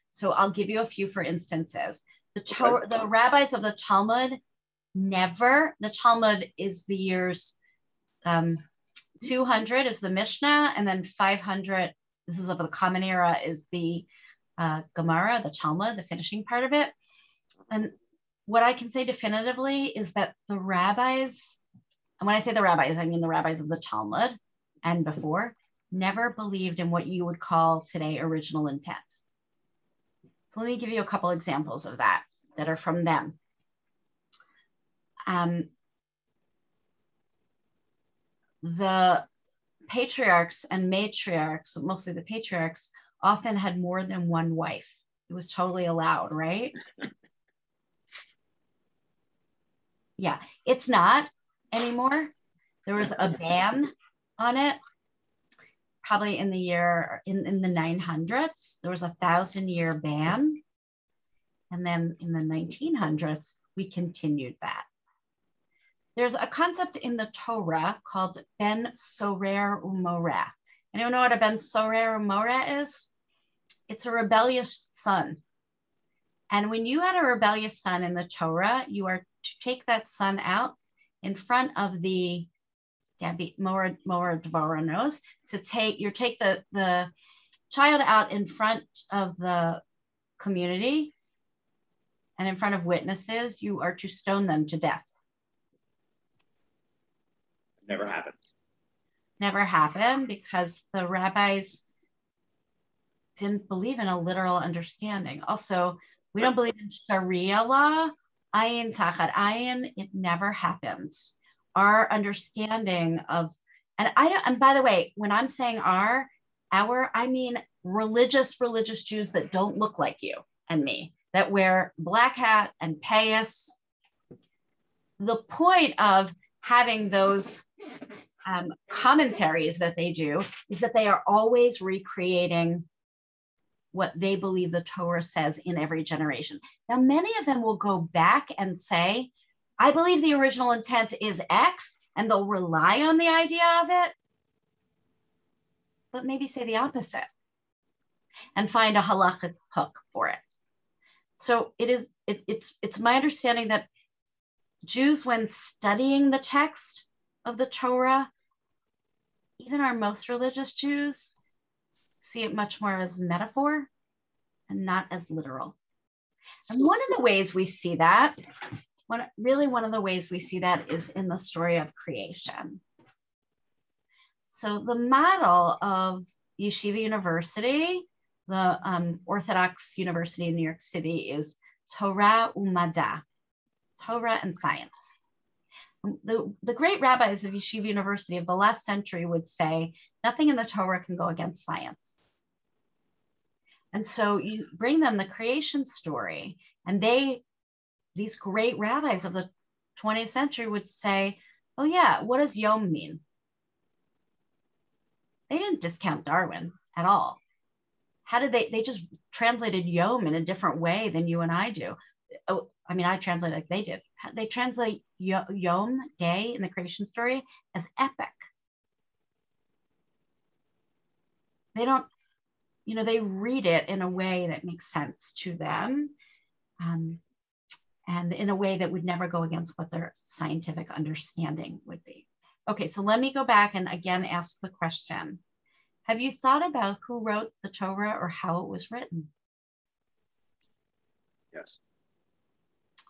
So I'll give you a few for instances. The rabbis of the Talmud the Talmud is the years 200 is the Mishnah, and then 500, this is of the Common Era, is the Gemara, the Talmud, the finishing part of it. And what I can say definitively is that the rabbis, and when I say the rabbis, I mean the rabbis of the Talmud and before, never believed in what you would call today original intent. So let me give you a couple examples of that are from them. The patriarchs and matriarchs, mostly the patriarchs, often had more than one wife. It was totally allowed, right? Yeah, it's not anymore. There was a ban on it, probably in the year, in the 900s. There was a 1,000-year ban. And then in the 1900s, we continued that. There's a concept in the Torah called Ben Sorer Umoreh. Anyone know what a Ben Sorer Umoreh is? It's a rebellious son. And when you had a rebellious son in the Torah, you are to take that son out in front of the Mored Dvaranos, to take the child out in front of the community and in front of witnesses. You are to stone them to death. Never happened. Never happened because the rabbis didn't believe in a literal understanding. Also, we don't believe in Sharia law. Ayin tachat ayin, it never happens. Our understanding of, and by the way, when I'm saying our, I mean religious Jews that don't look like you and me, that wear black hat and payas. The point of having those commentaries that they do is that they are always recreating what they believe the Torah says in every generation. Now, many of them will go back and say, I believe the original intent is X, and they'll rely on the idea of it, but maybe say the opposite and find a halachic hook for it. So it's my understanding that Jews, when studying the text of the Torah, even our most religious Jews, see it much more as metaphor and not as literal. And one of the ways we see that, one of the ways we see that is in the story of creation. So the model of Yeshiva University, the Orthodox University in New York City, is Torah Umada, Torah and science. the great rabbis of Yeshiva University of the last century would say, nothing in the Torah can go against science. And so you bring them the creation story, and these great rabbis of the 20th century would say, oh yeah, what does Yom mean? They didn't discount Darwin at all. How did they just translated Yom in a different way than you and I do. Oh, I mean, I translate like they did. They translate Yom, day, in the creation story as epic. They don't, they read it in a way that makes sense to them, and in a way that would never go against what their scientific understanding would be. Okay, so let me go back and again ask the question. Have you thought about who wrote the Torah or how it was written? Yes.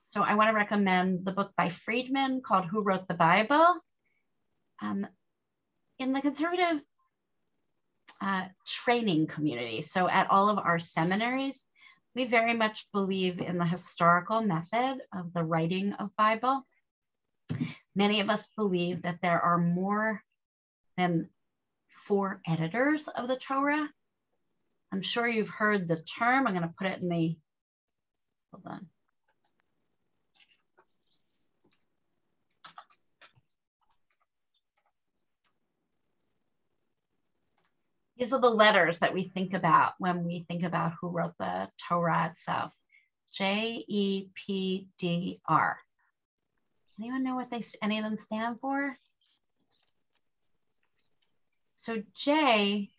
So I want to recommend the book by Friedman called Who Wrote the Bible? In the conservative training community, so at all of our seminaries, we very much believe in the historical method of the writing of Bible. Many of us believe that there are more than 4 editors of the Torah. I'm sure you've heard the term. I'm going to put it in the, hold on. These are the letters that we think about when we think about who wrote the Torah itself. JEPDR. Anyone know what any of them stand for? So J,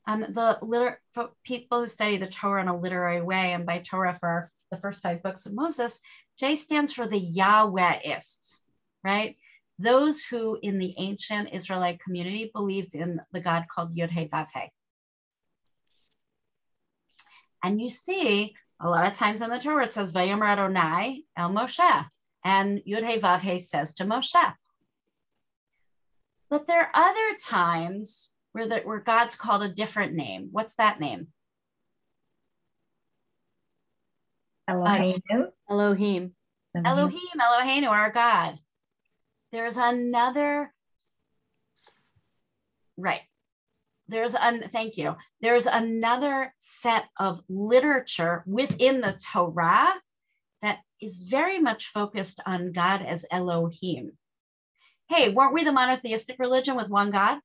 for people who study the Torah in a literary way, and by Torah for the first 5 books of Moses, J stands for the Yahwehists, right? Those who in the ancient Israelite community believed in the God called Yod-Heh-Vav-Heh. And you see a lot of times in the Torah, it says, Vayomer Adonai el Moshe, and Yod-Heh-Vav-Heh says to Moshe. But there are other times where God's called a different name. What's that name? Elohim. Elohim. Eloheinu, our God. There's another, right. Thank you. There's another set of literature within the Torah that is very much focused on God as Elohim. Hey, weren't we the monotheistic religion with one God?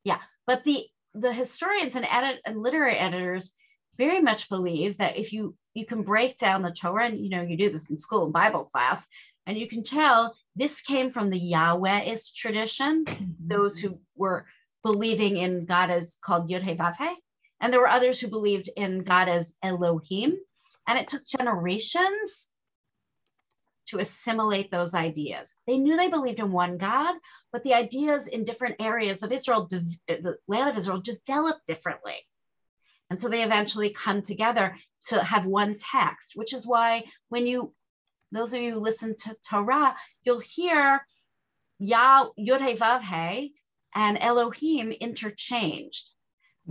Yeah, but the historians and literary editors very much believe that if you can break down the Torah, and you do this in school in Bible class, and you can tell this came from the Yahwehist tradition, those who were believing in God as called Yod-Heh-Vav-Heh, and there were others who believed in God as Elohim, and it took generations to assimilate those ideas. They knew they believed in one God, but the ideas in different areas of Israel, the land of Israel, developed differently. And so they eventually come together to have one text, which is why when those of you who listen to Torah, you'll hear Yod-Heh-Vav-Heh and Elohim interchanged.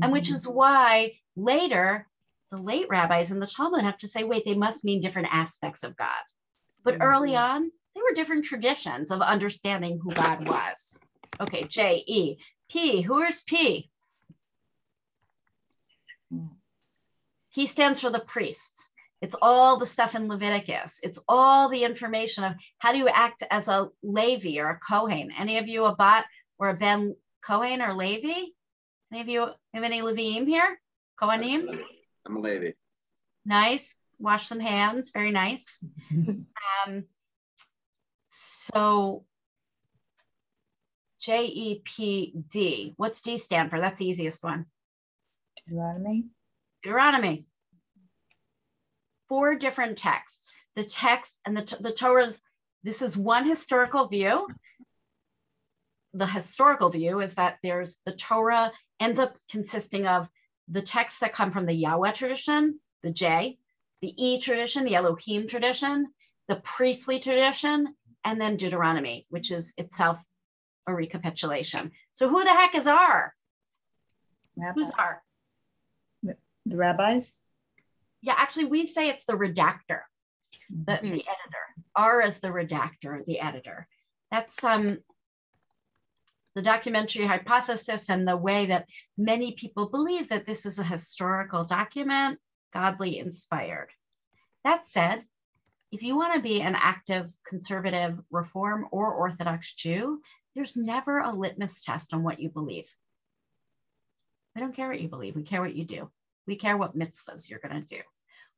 And which is why later, the late rabbis in the Talmud have to say, wait, they must mean different aspects of God. But early on, there were different traditions of understanding who God was. Okay, J-E. P, who is P? P stands for the priests. It's all the stuff in Leviticus. It's all the information of how do you act as a Levi or a Kohen. Any of you a Bat or a Ben Kohen or Levi? Any of you have any Leviim here? Kohanim? I'm a Levi. Nice. Wash some hands. Very nice. So JEPD. What's D stand for? That's the easiest one. Deuteronomy. 4 different texts. The text and the Torah's, this is one historical view. The historical view is that the Torah ends up consisting of the texts that come from the Yahweh tradition, the J, the E tradition, the Elohim tradition, the priestly tradition, and then Deuteronomy, which is itself a recapitulation. So who the heck is R? Rabbi. Who's R? The rabbis? Yeah, actually, we say it's the redactor, the editor. R is the redactor, the editor. That's the documentary hypothesis and the way that many people believe that this is a historical document, godly inspired. That said, if you want to be an active conservative Reform or Orthodox Jew, there's never a litmus test on what you believe. We don't care what you believe, we care what you do. We care what mitzvahs you're going to do,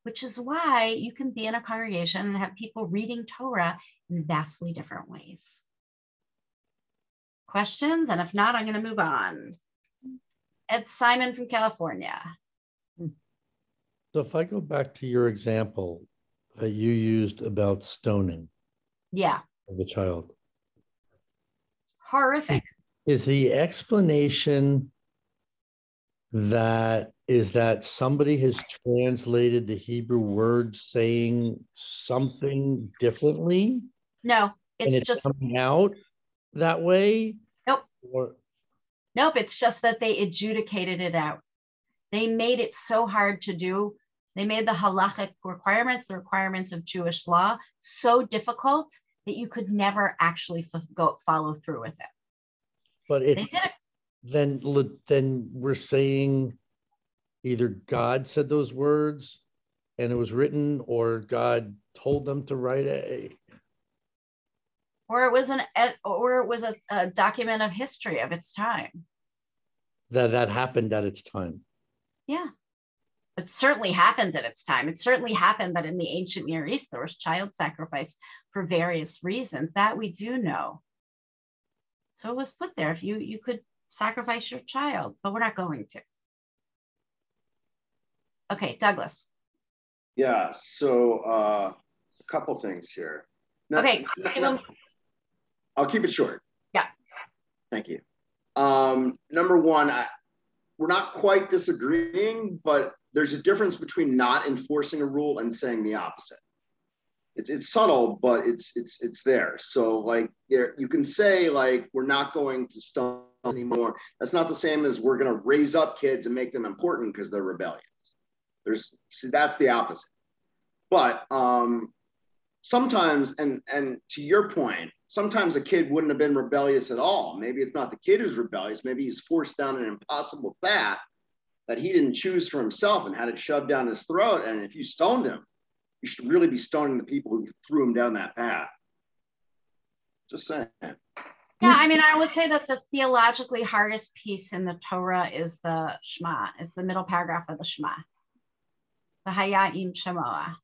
which is why you can be in a congregation and have people reading Torah in vastly different ways. Questions? And if not, I'm going to move on. Ed Simon from California. So if I go back to your example that you used about stoning of the child. Horrific. Is the explanation that somebody has translated the Hebrew word saying something differently? No, it's just coming out that way? Nope. Or, nope, it's just that they adjudicated it out. They made it so hard to do. They made the halachic requirements, the requirements of Jewish law, so difficult that you could never actually follow through with it. But they did it. Then we're saying either God said those words and it was written, or God told them to write it, or it was a document of history of its time. That happened at its time. Yeah. It certainly happened at its time. It certainly happened that in the ancient Near East, there was child sacrifice for various reasons. That we do know. So it was put there. If you could sacrifice your child, but we're not going to. Okay, Douglas. Yeah, so a couple things here. Okay. I'll keep it short. Yeah. Thank you. Number one, we're not quite disagreeing, but there's a difference between not enforcing a rule and saying the opposite. It's subtle, but it's there. So like you can say like, we're not going to stone anymore. That's not the same as we're going to raise up kids and make them important because they're rebellious. That's the opposite. But sometimes, and to your point, sometimes a kid wouldn't have been rebellious at all. Maybe it's not the kid who's rebellious. Maybe he's forced down an impossible path that he didn't choose for himself and had it shoved down his throat. And if you stoned him, you should really be stoning the people who threw him down that path. Just saying. Yeah, I mean, I would say that the theologically hardest piece in the Torah is the Shema. It's the middle paragraph of the Shema. The Haya'im Shemoah.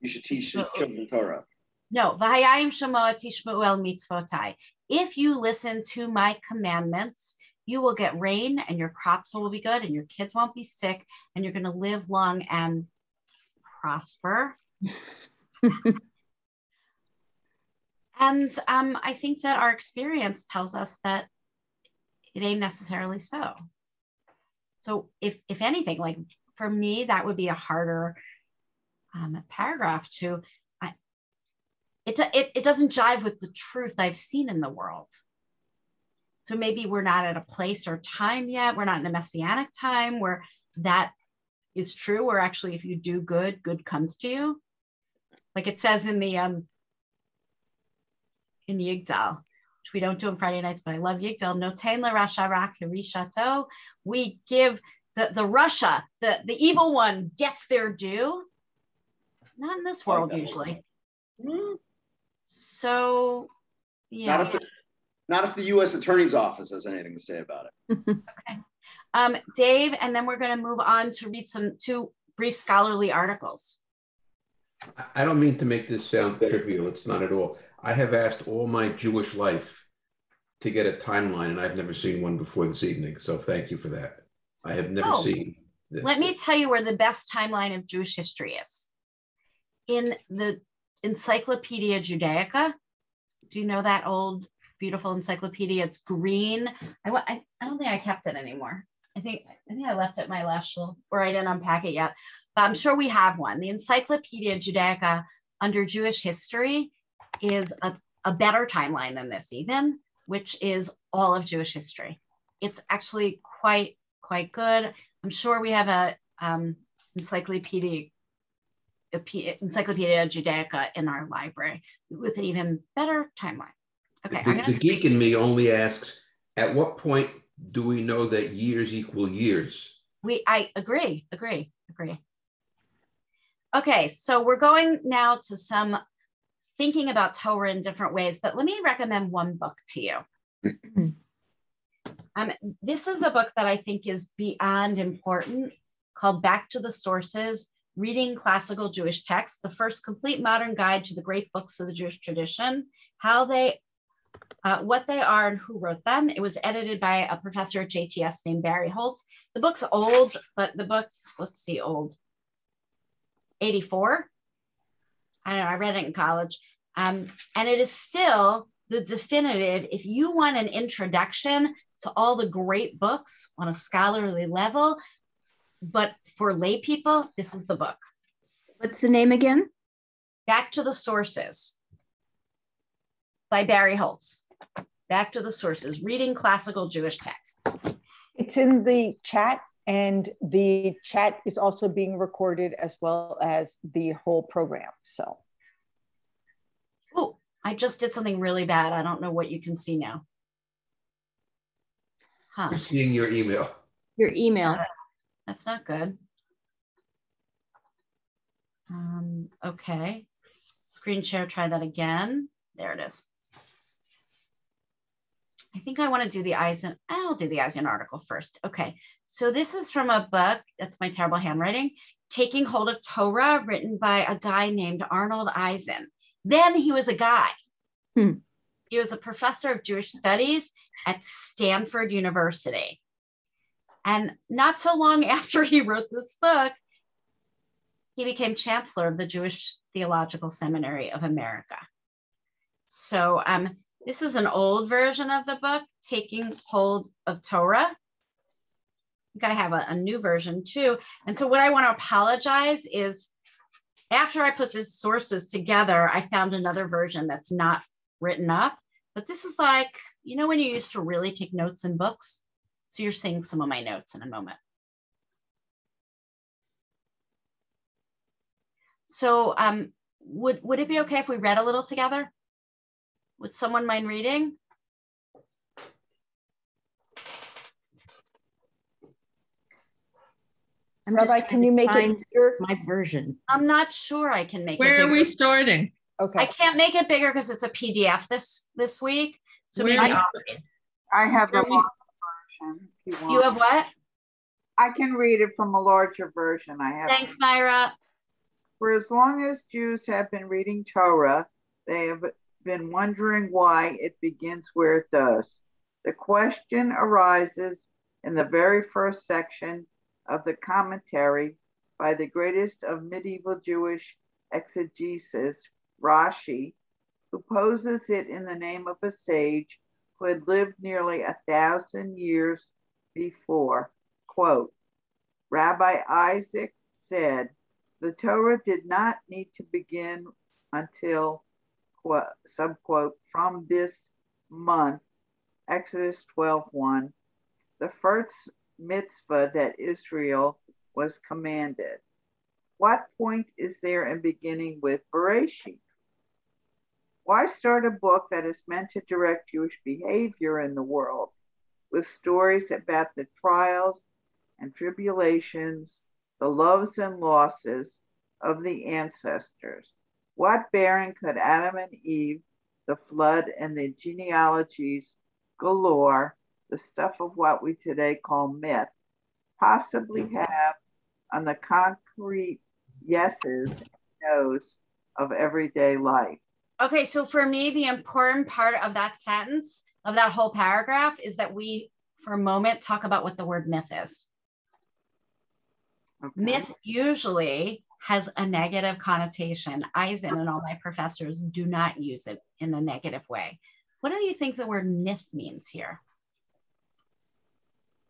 You should teach children Torah. No, V'haya'im Shemoah tishma'u el mitzvotai. If you listen to my commandments, you will get rain and your crops will be good and your kids won't be sick and you're going to live long and prosper. And I think that our experience tells us that it ain't necessarily so. So if anything, like for me, that would be a harder paragraph to, it doesn't jive with the truth I've seen in the world. So maybe we're not at a place or time yet. We're not in a messianic time where that is true, where actually if you do good, good comes to you. Like it says in the Yigdal, which we don't do on Friday nights, but I love Yigdal. Noten l'rasha ra kirishato. We give the Rasha, the evil one gets their due. Not in this world usually. So, yeah. Not if the U.S. Attorney's Office has anything to say about it. Okay. Dave, and then we're going to move on to read two brief scholarly articles. I don't mean to make this sound trivial. It's not at all. I have asked all my Jewish life to get a timeline, and I've never seen one before this evening. So thank you for that. I have never seen this. Let me tell you where the best timeline of Jewish history is. In the Encyclopedia Judaica. Do you know that old beautiful encyclopedia? It's green. I don't think I kept it anymore. I think I left it my last show, or I didn't unpack it yet, but I'm sure we have one. The Encyclopedia Judaica under Jewish history is a better timeline than this even, which is all of Jewish history. It's actually quite good. I'm sure we have a Encyclopedia Judaica in our library with an even better timeline. Okay. The geek in me only asks, at what point do we know that years equal years? I agree. Okay, so we're going now to some thinking about Torah in different ways, but let me recommend one book to you. This is a book that I think is beyond important, called Back to the Sources, Reading Classical Jewish Texts, the first complete modern guide to the great books of the Jewish tradition, how they, what they are and who wrote them. It was edited by a professor at JTS named Barry Holtz. The book's old, but the book, let's see, old, 84. I don't know, I read it in college. And it is still the definitive, if you want an introduction to all the great books on a scholarly level, but for lay people, this is the book. What's the name again? Back to the Sources by Barry Holtz. Back to the Sources, Reading Classical Jewish Texts. It's in the chat, and the chat is also being recorded as well as the whole program. So. Oh, I just did something really bad. I don't know what you can see now. Huh. You're seeing your email. Your email. That's not good. Okay. Screen share, try that again. There it is. I think I want to do the Eisen. I'll do the Eisen article first. Okay. So this is from a book. That's my terrible handwriting. Taking Hold of Torah, written by a guy named Arnold Eisen. Then he was a guy. He was a professor of Jewish studies at Stanford University. And not so long after he wrote this book, he became chancellor of the Jewish Theological Seminary of America. So this is an old version of the book, Taking Hold of Torah. I think I have a new version too. And so what I want to apologize is, after I put these sources together, I found another version that's not written up. But this is like, you know, when you used to really take notes in books? So you're seeing some of my notes in a moment. So would it be okay if we read a little together? Would someone mind reading? Rabbi, can you make it bigger? My version. I'm not sure I can make it Where bigger. are we starting? Okay. I can't make it bigger because it's a PDF this week. So Where maybe is- I have the Where we- larger version. If you want. you have what? I can read it from a larger version. I have. Thanks, Myra. For as long as Jews have been reading Torah, they have been wondering why it begins where it does. The question arises in the very first section of the commentary by the greatest of medieval Jewish exegesis, Rashi, who poses it in the name of a sage who had lived nearly 1,000 years before. Quote, Rabbi Isaac said, the Torah did not need to begin until, quote, subquote, from this month, Exodus 12:1, the first mitzvah that Israel was commanded. What point is there in beginning with Bereshit? Why start a book that is meant to direct Jewish behavior in the world with stories about the trials and tribulations, the loves and losses of the ancestors? What bearing could Adam and Eve, the flood, and the genealogies galore, the stuff of what we today call myth, possibly have on the concrete yeses and nos of everyday life? Okay, so for me, the important part of that sentence, of that whole paragraph, is that we, for a moment, talk about what the word myth is. Okay. Myth usually has a negative connotation. Eisen and all my professors do not use it in a negative way. What do you think the word myth means here?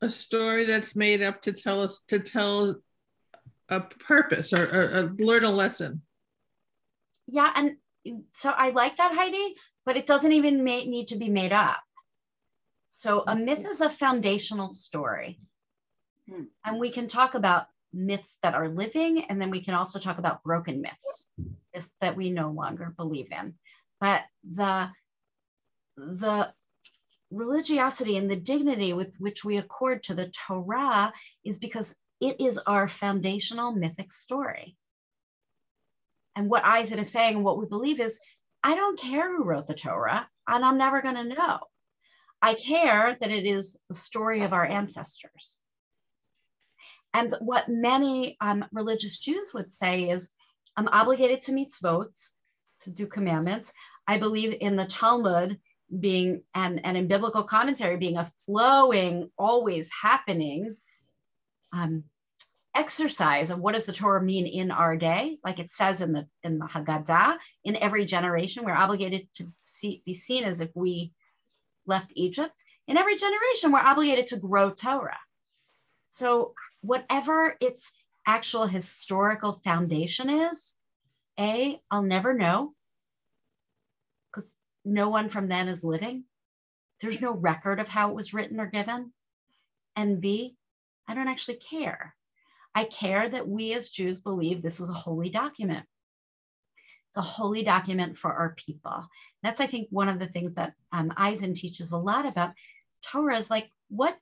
A story that's made up to tell a purpose or learn a lesson. Yeah, and so I like that, Heidi, but it doesn't even need to be made up. So a myth is a foundational story. And we can talk about myths that are living, and then we can also talk about broken myths that we no longer believe in. But the the religiosity and the dignity with which we accord to the Torah is because it is our foundational mythic story. And what Isaac is saying, what we believe is, I don't care who wrote the Torah, and I'm never going to know. I care that it is the story of our ancestors. And what many religious Jews would say is, I'm obligated to mitzvot, to do commandments. I believe in the Talmud being, and in biblical commentary being a flowing, always happening exercise of what does the Torah mean in our day, like it says in the Haggadah. In every generation, we're obligated to be seen as if we left Egypt. In every generation, we're obligated to grow Torah. So whatever its actual historical foundation is, I'll never know, because no one from then is living. There's no record of how it was written or given. And B, I don't actually care. I care that we as Jews believe this is a holy document. It's a holy document for our people. That's, I think, one of the things that Eisen teaches a lot about Torah is like, what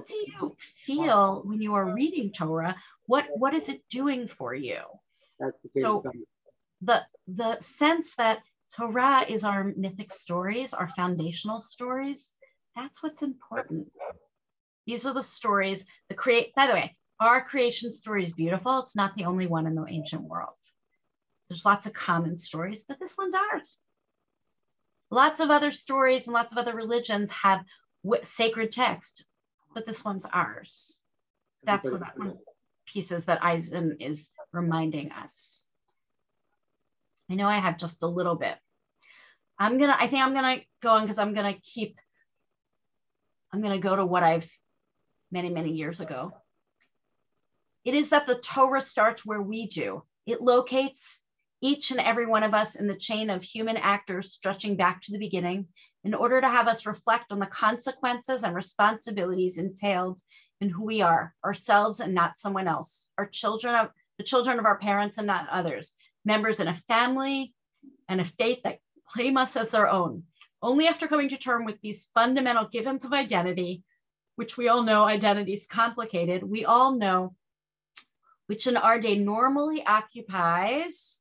do you feel when you are reading Torah? What is it doing for you? So the sense that Torah is our mythic stories, our foundational stories, that's what's important. These are the stories, by the way, our creation story is beautiful. It's not the only one in the ancient world. There's lots of common stories, but this one's ours. Lots of other stories and lots of other religions have sacred text, but this one's ours. That's one of the pieces that Eisen is reminding us. I know I have just a little bit. I think I'm gonna go on because I'm gonna go to what I've many, many years ago. It is that the Torah starts where we do. It locates each and every one of us in the chain of human actors stretching back to the beginning in order to have us reflect on the consequences and responsibilities entailed in who we are, ourselves and not someone else, the children of our parents and not others, members in a family and a faith that claim us as their own. Only after coming to terms with these fundamental givens of identity, which we all know identity is complicated, we all know, which in our day normally occupies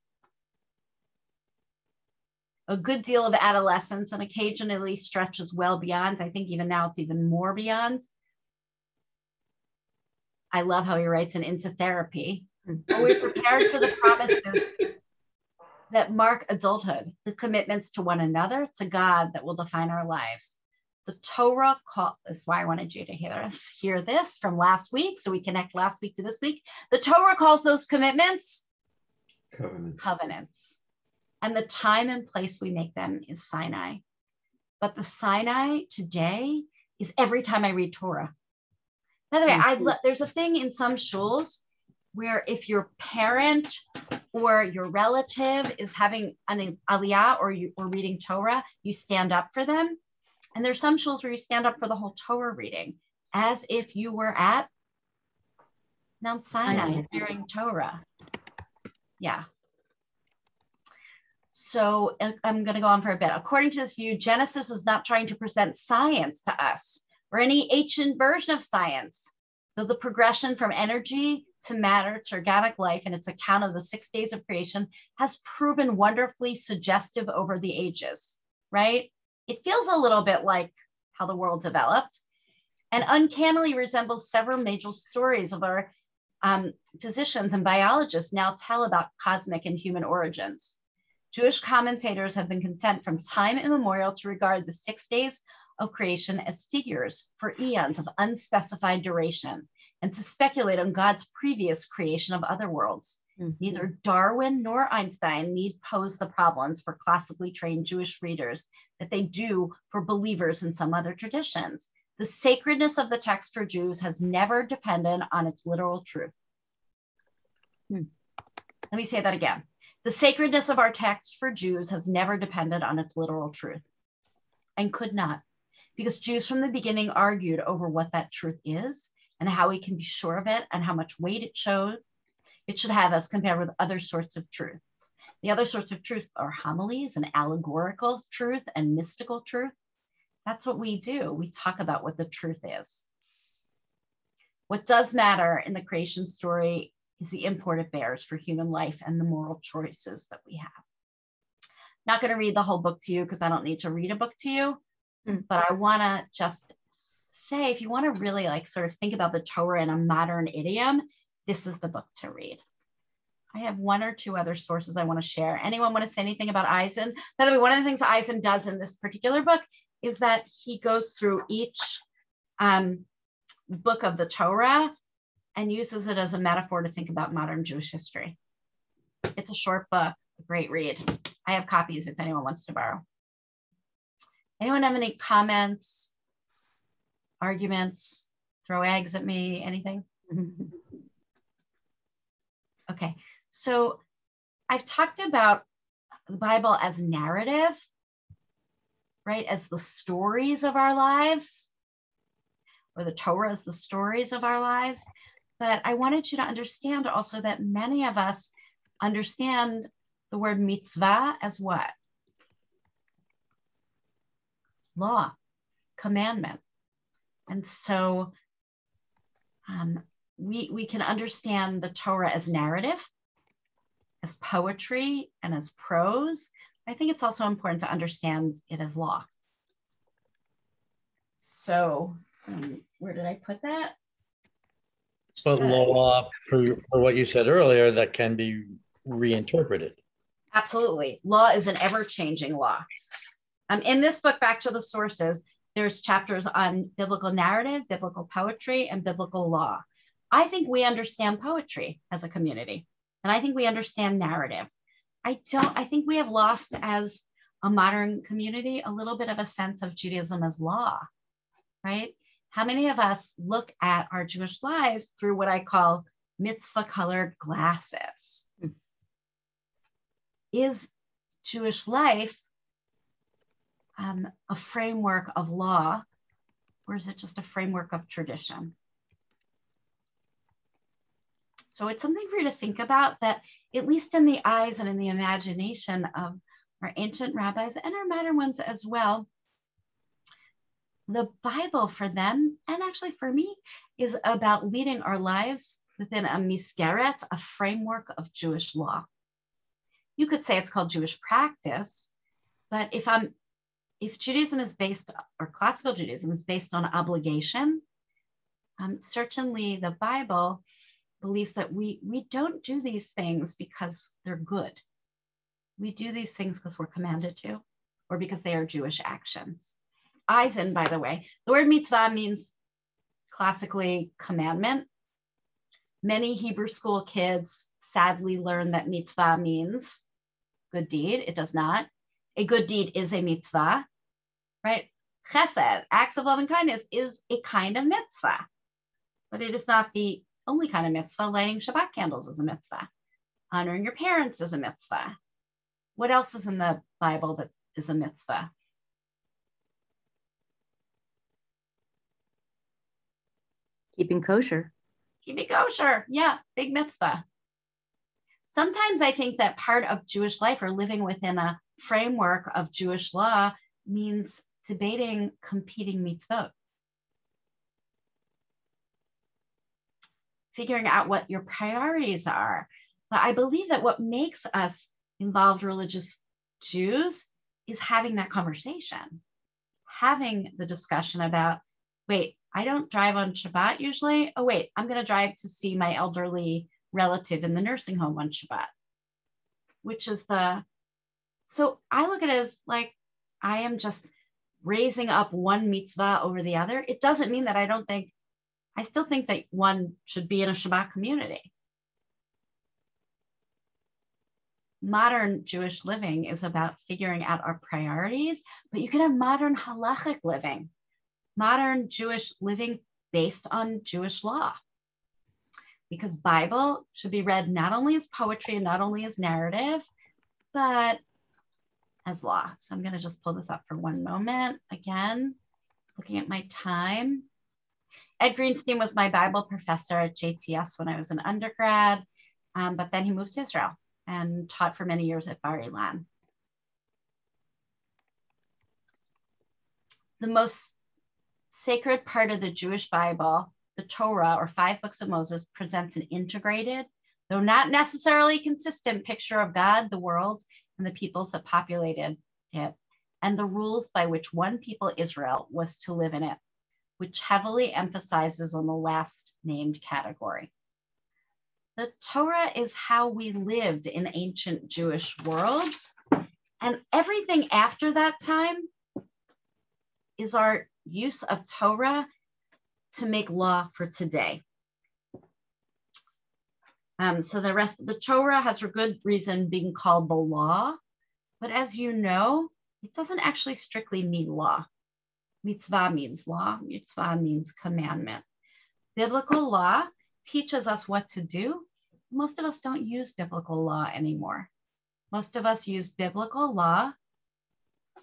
a good deal of adolescence and occasionally stretches well beyond. I think even now it's even more beyond. I love how he writes an into therapy. Are we prepared for the promises that mark adulthood, the commitments to one another, to God that will define our lives? The Torah Call, is why I wanted you to hear this from last week, so we connect last week to this week. The Torah calls those commitments covenants. And the time and place we make them is Sinai. But the Sinai today is every time I read Torah. By the way, there's a thing in some shuls where if your parent or your relative is having an aliyah or reading Torah, you stand up for them. And there's some shuls where you stand up for the whole Torah reading, as if you were at Mount Sinai hearing Torah. Yeah. So I'm going to go on for a bit. According to this view, Genesis is not trying to present science to us or any ancient version of science, though the progression from energy to matter to organic life in its account of the 6 days of creation has proven wonderfully suggestive over the ages, right? It feels a little bit like how the world developed and uncannily resembles several major stories of our physicians and biologists now tell about cosmic and human origins. Jewish commentators have been content from time immemorial to regard the 6 days of creation as figures for eons of unspecified duration and to speculate on God's previous creation of other worlds. Neither Darwin nor Einstein need pose the problems for classically trained Jewish readers that they do for believers in some other traditions. The sacredness of the text for Jews has never depended on its literal truth. Let me say that again. The sacredness of our text for Jews has never depended on its literal truth and could not, because Jews from the beginning argued over what that truth is and how we can be sure of it and how much weight it should have as compared with other sorts of truths. The other sorts of truth are homilies and allegorical truth and mystical truth. That's what we do. We talk about what the truth is. What does matter in the creation story is the import it bears for human life and the moral choices that we have. Not going to read the whole book to you because I don't need to read a book to you, but I want to just say, if you want to really like sort of think about the Torah in a modern idiom, this is the book to read. I have one or two other sources I want to share. Anyone want to say anything about Eisen? By the way, one of the things Eisen does in this particular book is that he goes through each book of the Torah and uses it as a metaphor to think about modern Jewish history. It's a short book, a great read. I have copies if anyone wants to borrow. Anyone have any comments, arguments, throw eggs at me, anything? Okay, so I've talked about the Bible as narrative, right? As the stories of our lives, or the Torah as the stories of our lives. But I wanted you to understand also that many of us understand the word mitzvah as what? Law, commandment. And so we can understand the Torah as narrative, as poetry, and as prose. I think it's also important to understand it as law. So where did I put that? But law, for what you said earlier, that can be reinterpreted. Absolutely. Law is an ever-changing law. In this book, Back to the Sources, there's chapters on biblical narrative, biblical poetry, and biblical law. I think we understand poetry as a community, and I think we understand narrative. I think we have lost as a modern community a little bit of a sense of Judaism as law, right? How many of us look at our Jewish lives through what I call mitzvah-colored glasses? Is Jewish life a framework of law, or is it just a framework of tradition? So it's something for you to think about, that at least in the eyes and in the imagination of our ancient rabbis and our modern ones as well, the Bible for them, and actually for me, is about leading our lives within a miskeret, a framework of Jewish law. You could say it's called Jewish practice, but if Judaism is based, or classical Judaism is based on obligation, certainly the Bible believes that we don't do these things because they're good. We do these things because we're commanded to, or because they are Jewish actions. Eisen, by the way, the word mitzvah means classically commandment. Many Hebrew school kids sadly learn that mitzvah means good deed. It does not. A good deed is a mitzvah, right? Chesed, acts of love and kindness, is a kind of mitzvah, but it is not the only kind of mitzvah. Lighting Shabbat candles is a mitzvah. Honoring your parents is a mitzvah. What else is in the Bible that is a mitzvah? Keeping kosher. Keeping kosher, yeah, big mitzvah. Sometimes I think that part of Jewish life, or living within a framework of Jewish law, means debating competing mitzvot. Figuring out what your priorities are. But I believe that what makes us involved religious Jews is having that conversation, having the discussion about, wait, I don't drive on Shabbat usually. Oh, wait, I'm going to drive to see my elderly relative in the nursing home on Shabbat, which is so I look at it as like, I am just raising up one mitzvah over the other. It doesn't mean that I still think that one should be in a Shabbat community. Modern Jewish living is about figuring out our priorities, but you can have modern halachic living, modern Jewish living based on Jewish law. Because Bible should be read not only as poetry and not only as narrative, but as law. So I'm going to just pull this up for one moment. Again, looking at my time. Ed Greenstein was my Bible professor at JTS when I was an undergrad, but then he moved to Israel. and taught for many years at Bar Ilan. The most sacred part of the Jewish Bible, the Torah, or 5 books of Moses, presents an integrated, though not necessarily consistent, picture of God, the world, and the peoples that populated it, and the rules by which one people, Israel, was to live in it, which heavily emphasizes on the last named category. The Torah is how we lived in ancient Jewish worlds, and everything after that time is our use of Torah to make law for today. So the rest of the Torah has for good reason being called the law, but as you know, it doesn't actually strictly mean law. Mitzvah means law, mitzvah means commandment. Biblical law teaches us what to do. Most of us don't use biblical law anymore. Most of us use biblical law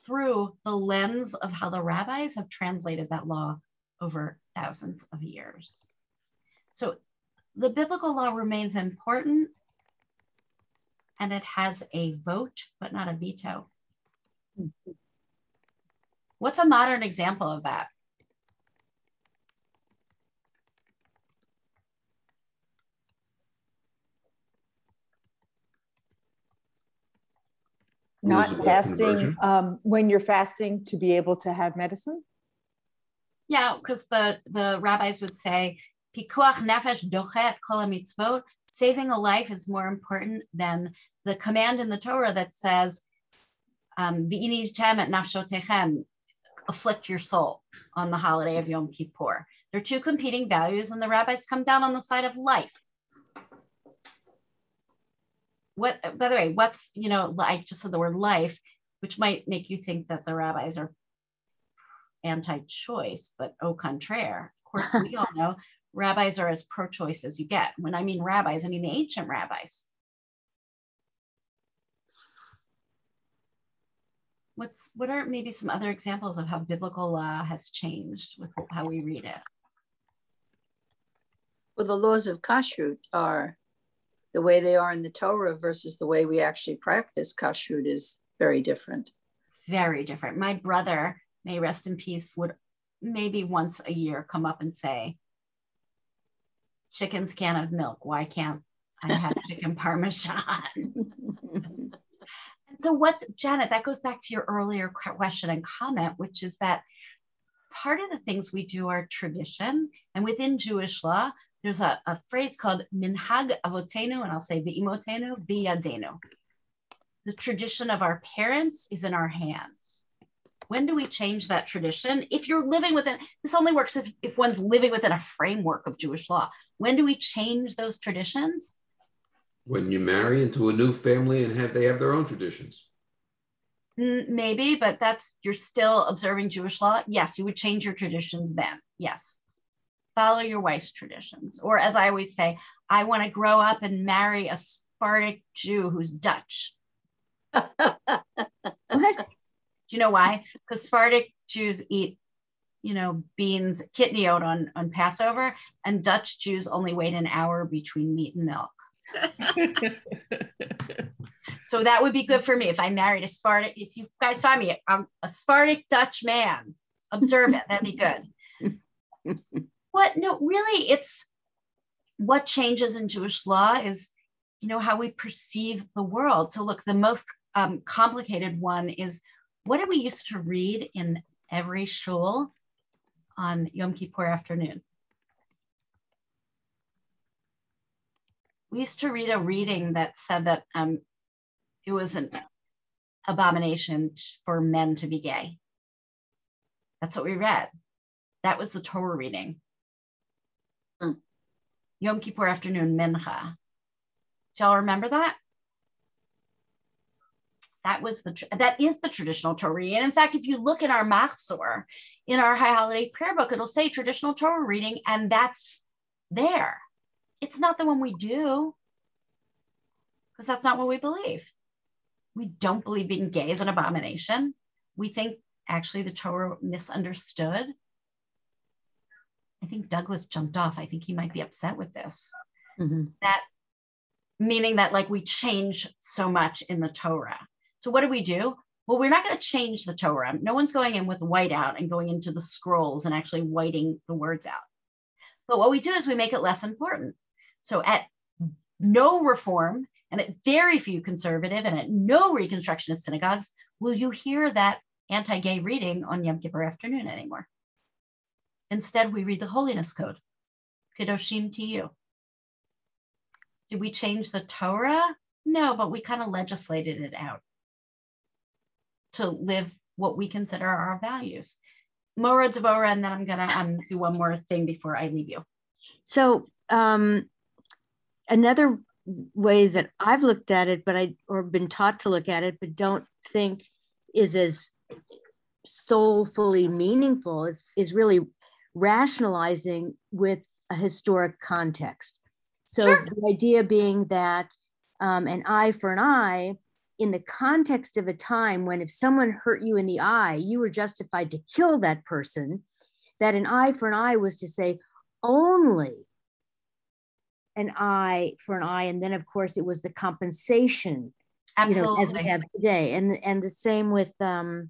through the lens of how the rabbis have translated that law over thousands of years. So the biblical law remains important, and it has a vote, but not a veto. What's a modern example of that? Not fasting when you're fasting to be able to have medicine? Yeah, because the rabbis would say, Pikuach nefesh dochet kol mitzvot, saving a life is more important than the command in the Torah that says, V'initem et nafshotechem, afflict your soul on the holiday of Yom Kippur. They're two competing values, and the rabbis come down on the side of life. What, by the way, what's, I just said the word life, which might make you think that the rabbis are anti-choice, but au contraire. Of course, we all know rabbis are as pro-choice as you get. When I mean rabbis, I mean the ancient rabbis. What are maybe some other examples of how biblical law has changed with how we read it? Well, the laws of kashrut are the way they are in the Torah versus the way we actually practice kashrut is very different. Very different. My brother, may rest in peace, would maybe once a year come up and say, chickens can't have milk. Why can't I have chicken parmesan? And so Janet, that goes back to your earlier question and comment, which is that part of the things we do are tradition. And within Jewish law, there's a phrase called minhag avotenu, and I'll say v'imotenu biyadenu. The tradition of our parents is in our hands. When do we change that tradition? If you're living within, this only works if one's living within a framework of Jewish law. When do we change those traditions? When you marry into a new family and they have their own traditions. Maybe, but you're still observing Jewish law. Yes, you would change your traditions then. Yes. Follow your wife's traditions. Or as I always say, I want to grow up and marry a Sephardic Jew who's Dutch. What? Do you know why? Because Sephardic Jews eat, beans, kidney oat on Passover, and Dutch Jews only wait an hour between meat and milk. So that would be good for me if I married a Sephardic. If you guys find me a Sephardic Dutch man, observe it. That'd be good. No, really, it's what changes in Jewish law is, how we perceive the world. So look, the most complicated one is, what did we used to read in every shul on Yom Kippur afternoon? We used to read a reading that said that it was an abomination for men to be gay. That's what we read. That was the Torah reading. Yom Kippur afternoon, mincha. Do y'all remember that? That is the traditional Torah reading. And in fact, if you look in our Machzor, in our High Holiday Prayer Book, it'll say traditional Torah reading, and that's there. It's not the one we do, because that's not what we believe. We don't believe being gay is an abomination. We think actually the Torah misunderstood. I think Douglas jumped off. I think he might be upset with this. Mm-hmm. That meaning that like we change so much in the Torah. So what do? Well, we're not going to change the Torah. No one's going in with whiteout and going into the scrolls and actually whiting the words out. But what we do is we make it less important. So at no reform and at very few conservative and at no Reconstructionist synagogues will you hear that anti-gay reading on Yom Kippur afternoon anymore. Instead, we read the Holiness Code, Kedoshim to you. Did we change the Torah? No, but we kind of legislated it out to live what we consider our values. Mora Devora, and then I'm gonna do one more thing before I leave you. So another way that I've looked at it, or been taught to look at it, but don't think is as soulfully meaningful is really rationalizing with a historic context. So sure. The idea being that an eye for an eye, in the context of a time when if someone hurt you in the eye, you were justified to kill that person, that an eye for an eye was to say only an eye for an eye. And then of course it was the compensation, absolutely, as we have today. And the same with, there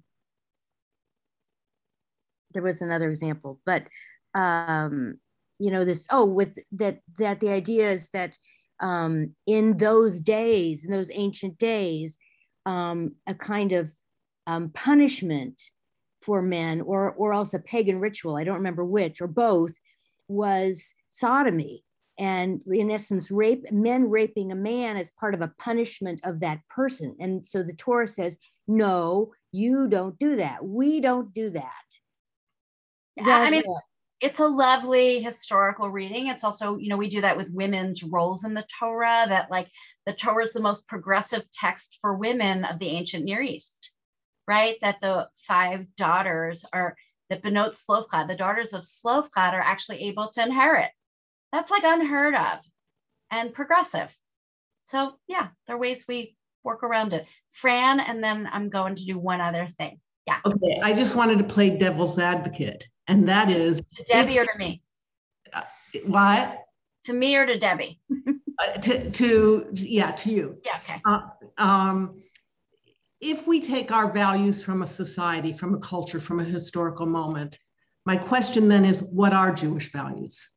was another example, but with that the idea is that in those days, in those ancient days, a kind of punishment for men, or else a pagan ritual, I don't remember which, or both, was sodomy. And in essence, men raping a man as part of a punishment of that person. And so the Torah says, no, you don't do that. We don't do that. I mean, it's a lovely historical reading. It's also, we do that with women's roles in the Torah, that like the Torah is the most progressive text for women of the ancient Near East, right? That the 5 daughters are, that Benot Slofchad, the daughters of Slofchad are actually able to inherit. That's like unheard of and progressive. So yeah, there are ways we work around it. Fran, and then I'm going to do one other thing. Yeah. Okay, I just wanted to play devil's advocate, and that is to Debbie or to me. What? To me or to Debbie? to you. Yeah. Okay. If we take our values from a society, from a culture, from a historical moment, my question then is, what are Jewish values?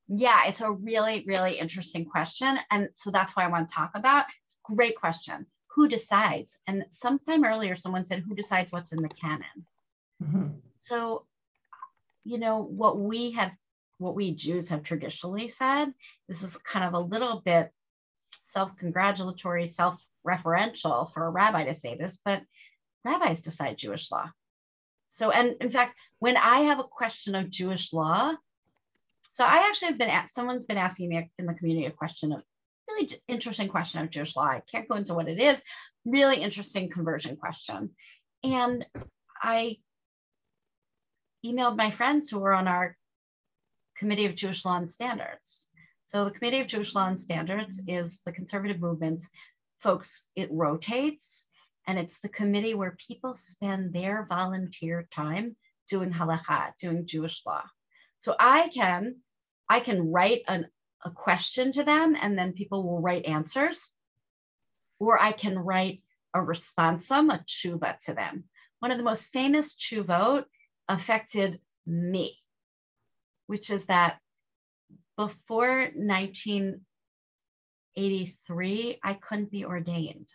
Yeah, it's a really, really interesting question, and so that's why I want to talk about. Great question. Who decides? And sometime earlier, someone said, who decides what's in the canon? Mm-hmm. So, what we Jews have traditionally said, this is kind of a little bit self-congratulatory, self-referential for a rabbi to say this, but rabbis decide Jewish law. So, and in fact, when I have a question of Jewish law, so I actually have someone's been asking me in the community a question of, really interesting question of Jewish law. I can't go into what it is. Really interesting conversion question. And I emailed my friends who were on our Committee of Jewish Law and Standards. So the Committee of Jewish Law and Standards is the conservative movement's folks. It rotates, and it's the committee where people spend their volunteer time doing halakha, doing Jewish law. So I can write a question to them, and then people will write answers, or I can write a responsum, a tshuva to them. One of the most famous tshuvot affected me, which is that before 1983, I couldn't be ordained.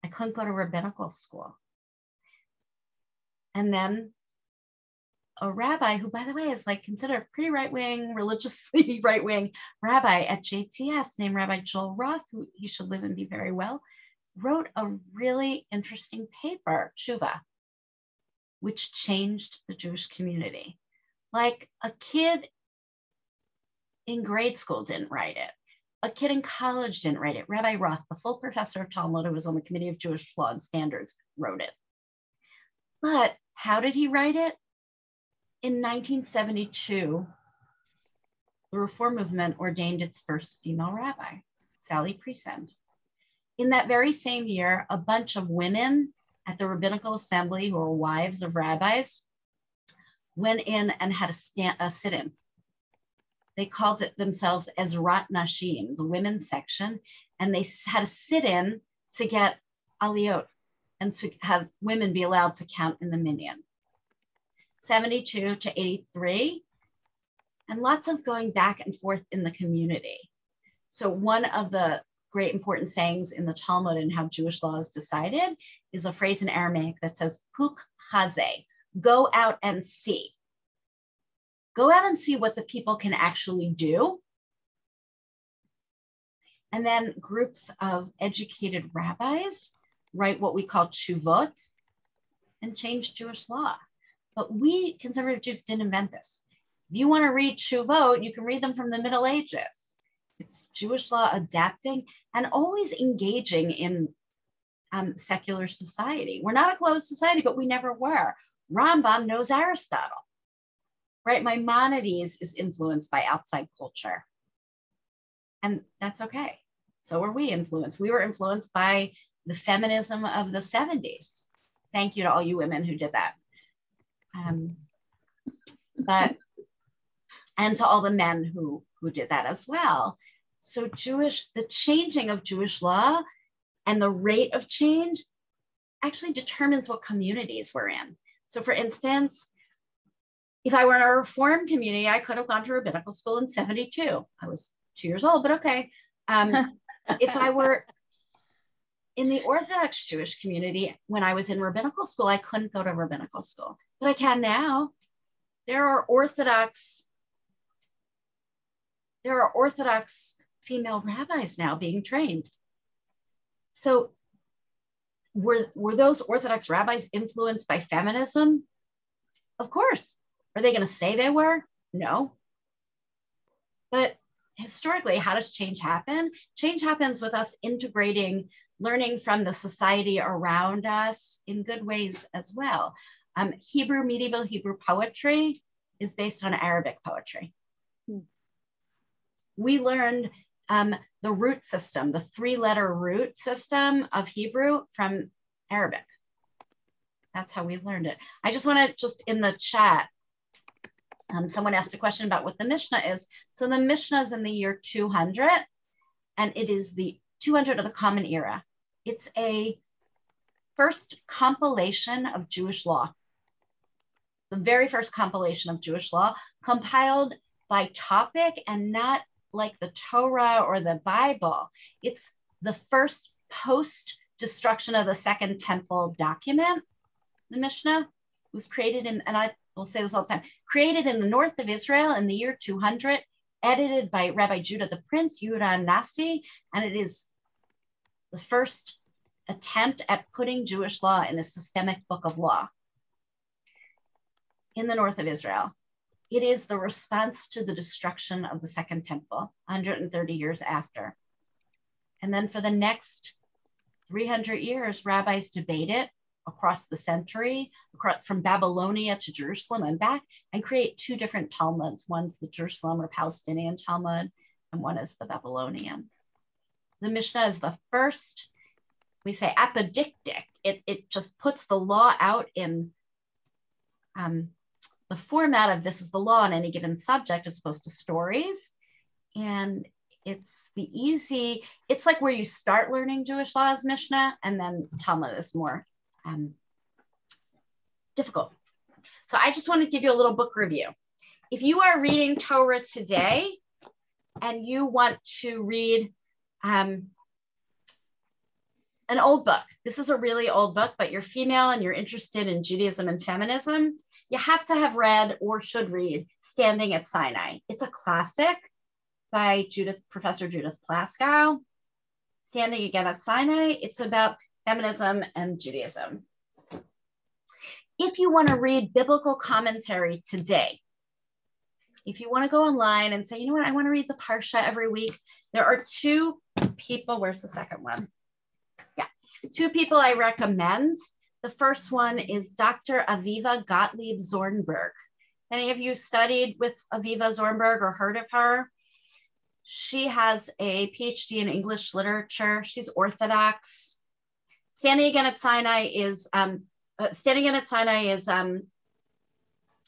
I couldn't go to rabbinical school. And then a rabbi who, by the way, is like considered a pretty right-wing, religiously right-wing rabbi at JTS named Rabbi Joel Roth, who he should live and be very well, wrote a really interesting paper, tshuva, which changed the Jewish community. Like a kid in grade school didn't write it. A kid in college didn't write it. Rabbi Roth, the full professor of Talmud who was on the Committee of Jewish Law and Standards, wrote it. But how did he write it? In 1972, the Reform movement ordained its first female rabbi, Sally Priesand. In that very same year, a bunch of women at the Rabbinical Assembly who were wives of rabbis went in and had a sit-in. they called it themselves Ezrat Nashim, the women's section, and they had a sit-in to get aliyot and to have women be allowed to count in the minyan. 72 to 83, and lots of going back and forth in the community. So one of the great important sayings in the Talmud and how Jewish law is decided is a phrase in Aramaic that says, Puk Chazeh, go out and see. Go out and see what the people can actually do. And then groups of educated rabbis write what we call tshuvot and change Jewish law. But we conservative Jews didn't invent this. If you want to read tshuvot, you can read them from the Middle Ages. It's Jewish law adapting and always engaging in secular society. We're not a closed society, but we never were. Rambam knows Aristotle, right? Maimonides is influenced by outside culture. And that's okay. So are we influenced. We were influenced by the feminism of the 70s. Thank you to all you women who did that. And to all the men who did that as well. So the changing of Jewish law and the rate of change actually determines what communities we're in. So for instance, if I were in a Reform community, I could have gone to rabbinical school in 72. I was 2 years old, but okay. If I were in the Orthodox Jewish community, when I was in rabbinical school, I couldn't go to rabbinical school, but I can now. There are Orthodox female rabbis now being trained. So were those Orthodox rabbis influenced by feminism? Of course. Are they going to say they were? No. But historically, how does change happen? Change happens with us integrating, learning from the society around us in good ways as well. Medieval Hebrew poetry is based on Arabic poetry. We learned the root system, the 3-letter root system of Hebrew from Arabic. That's how we learned it. I just want to, just in the chat, someone asked a question about what the Mishnah is. So the Mishnah is in the year 200, and it is the 200 of the Common Era. It's a first compilation of Jewish law. The very first compilation of Jewish law, compiled by topic and not like the Torah or the Bible. It's the first post-destruction of the Second Temple document. The Mishnah was created in, and I will say this all the time, created in the north of Israel in the year 200, edited by Rabbi Judah the Prince, Yehuda Nasi, and it is the first attempt at putting Jewish law in a systemic book of law in the north of Israel. It is the response to the destruction of the Second Temple, 130 years after. And then for the next 300 years, rabbis debate it across the century, from Babylonia to Jerusalem and back, and create 2 different Talmuds. One's the Jerusalem or Palestinian Talmud, and one is the Babylonian. The Mishnah is the first, we say apodictic. It just puts the law out in the format of this is the law on any given subject as opposed to stories. And it's it's like where you start learning Jewish law as Mishnah, and then Talmud is more difficult. So I just want to give you a little book review. If you are reading Torah today and you want to read an old book, this is a really old book, but you're female and you're interested in Judaism and feminism, you have to have read or should read Standing at Sinai. It's a classic by Professor Judith Plaskow. Standing Again at Sinai, it's about feminism and Judaism. If you want to read biblical commentary today, if you want to go online and say, you know what, I want to read the Parsha every week, there are 2 people, where's the second one? Yeah, 2 people I recommend. The first one is Dr. Aviva Gottlieb Zornberg. Any of you studied with Aviva Zornberg or heard of her? She has a PhD in English literature. She's Orthodox. Standing Again at Sinai is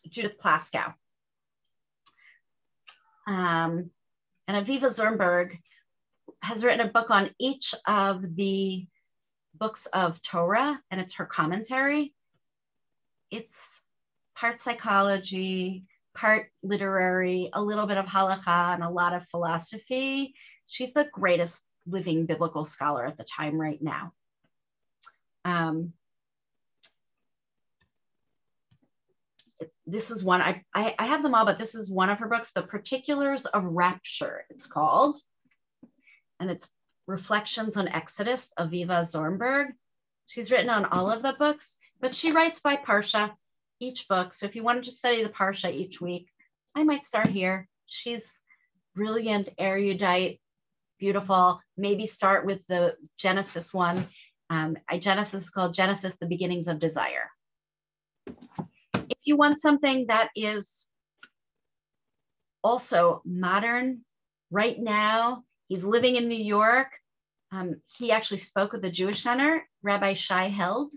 Judith Plaskow. And Aviva Zornberg has written a book on each of the books of Torah, and it's her commentary. It's part psychology, part literary, a little bit of halakha, and a lot of philosophy. She's the greatest living biblical scholar at the time right now. This is one, I have them all, but this is one of her books, The Particulars of Rapture, it's called. And it's Reflections on Exodus, Aviva Zornberg. She's written on all of the books, but she writes by Parsha, each book. So if you wanted to study the Parsha each week, I might start here. She's brilliant, erudite, beautiful. Maybe start with the Genesis one. Genesis is called Genesis, the Beginnings of Desire. If you want something that is also modern, right now, he's living in New York. He actually spoke at the Jewish Center, Rabbi Shai Held.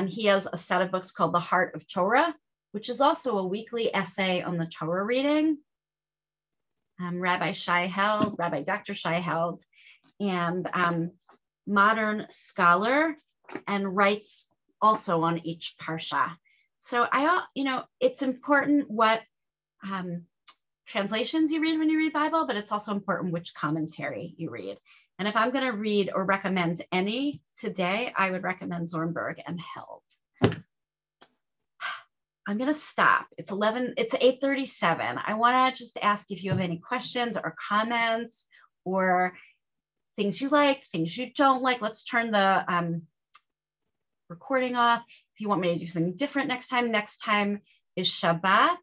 He has a set of books called The Heart of Torah, which is also a weekly essay on the Torah reading. Rabbi Shai Held, Rabbi Dr. Shai Held, and modern scholar, and writes also on each parsha. So it's important what translations you read when you read Bible, but it's also important which commentary you read. And if I'm going to read or recommend any today, I would recommend Zornberg and Held. I'm going to stop. It's 8:37. I want to just ask if you have any questions or comments or things you like, things you don't like. Let's turn the recording off. If you want me to do something different next time is Shabbat.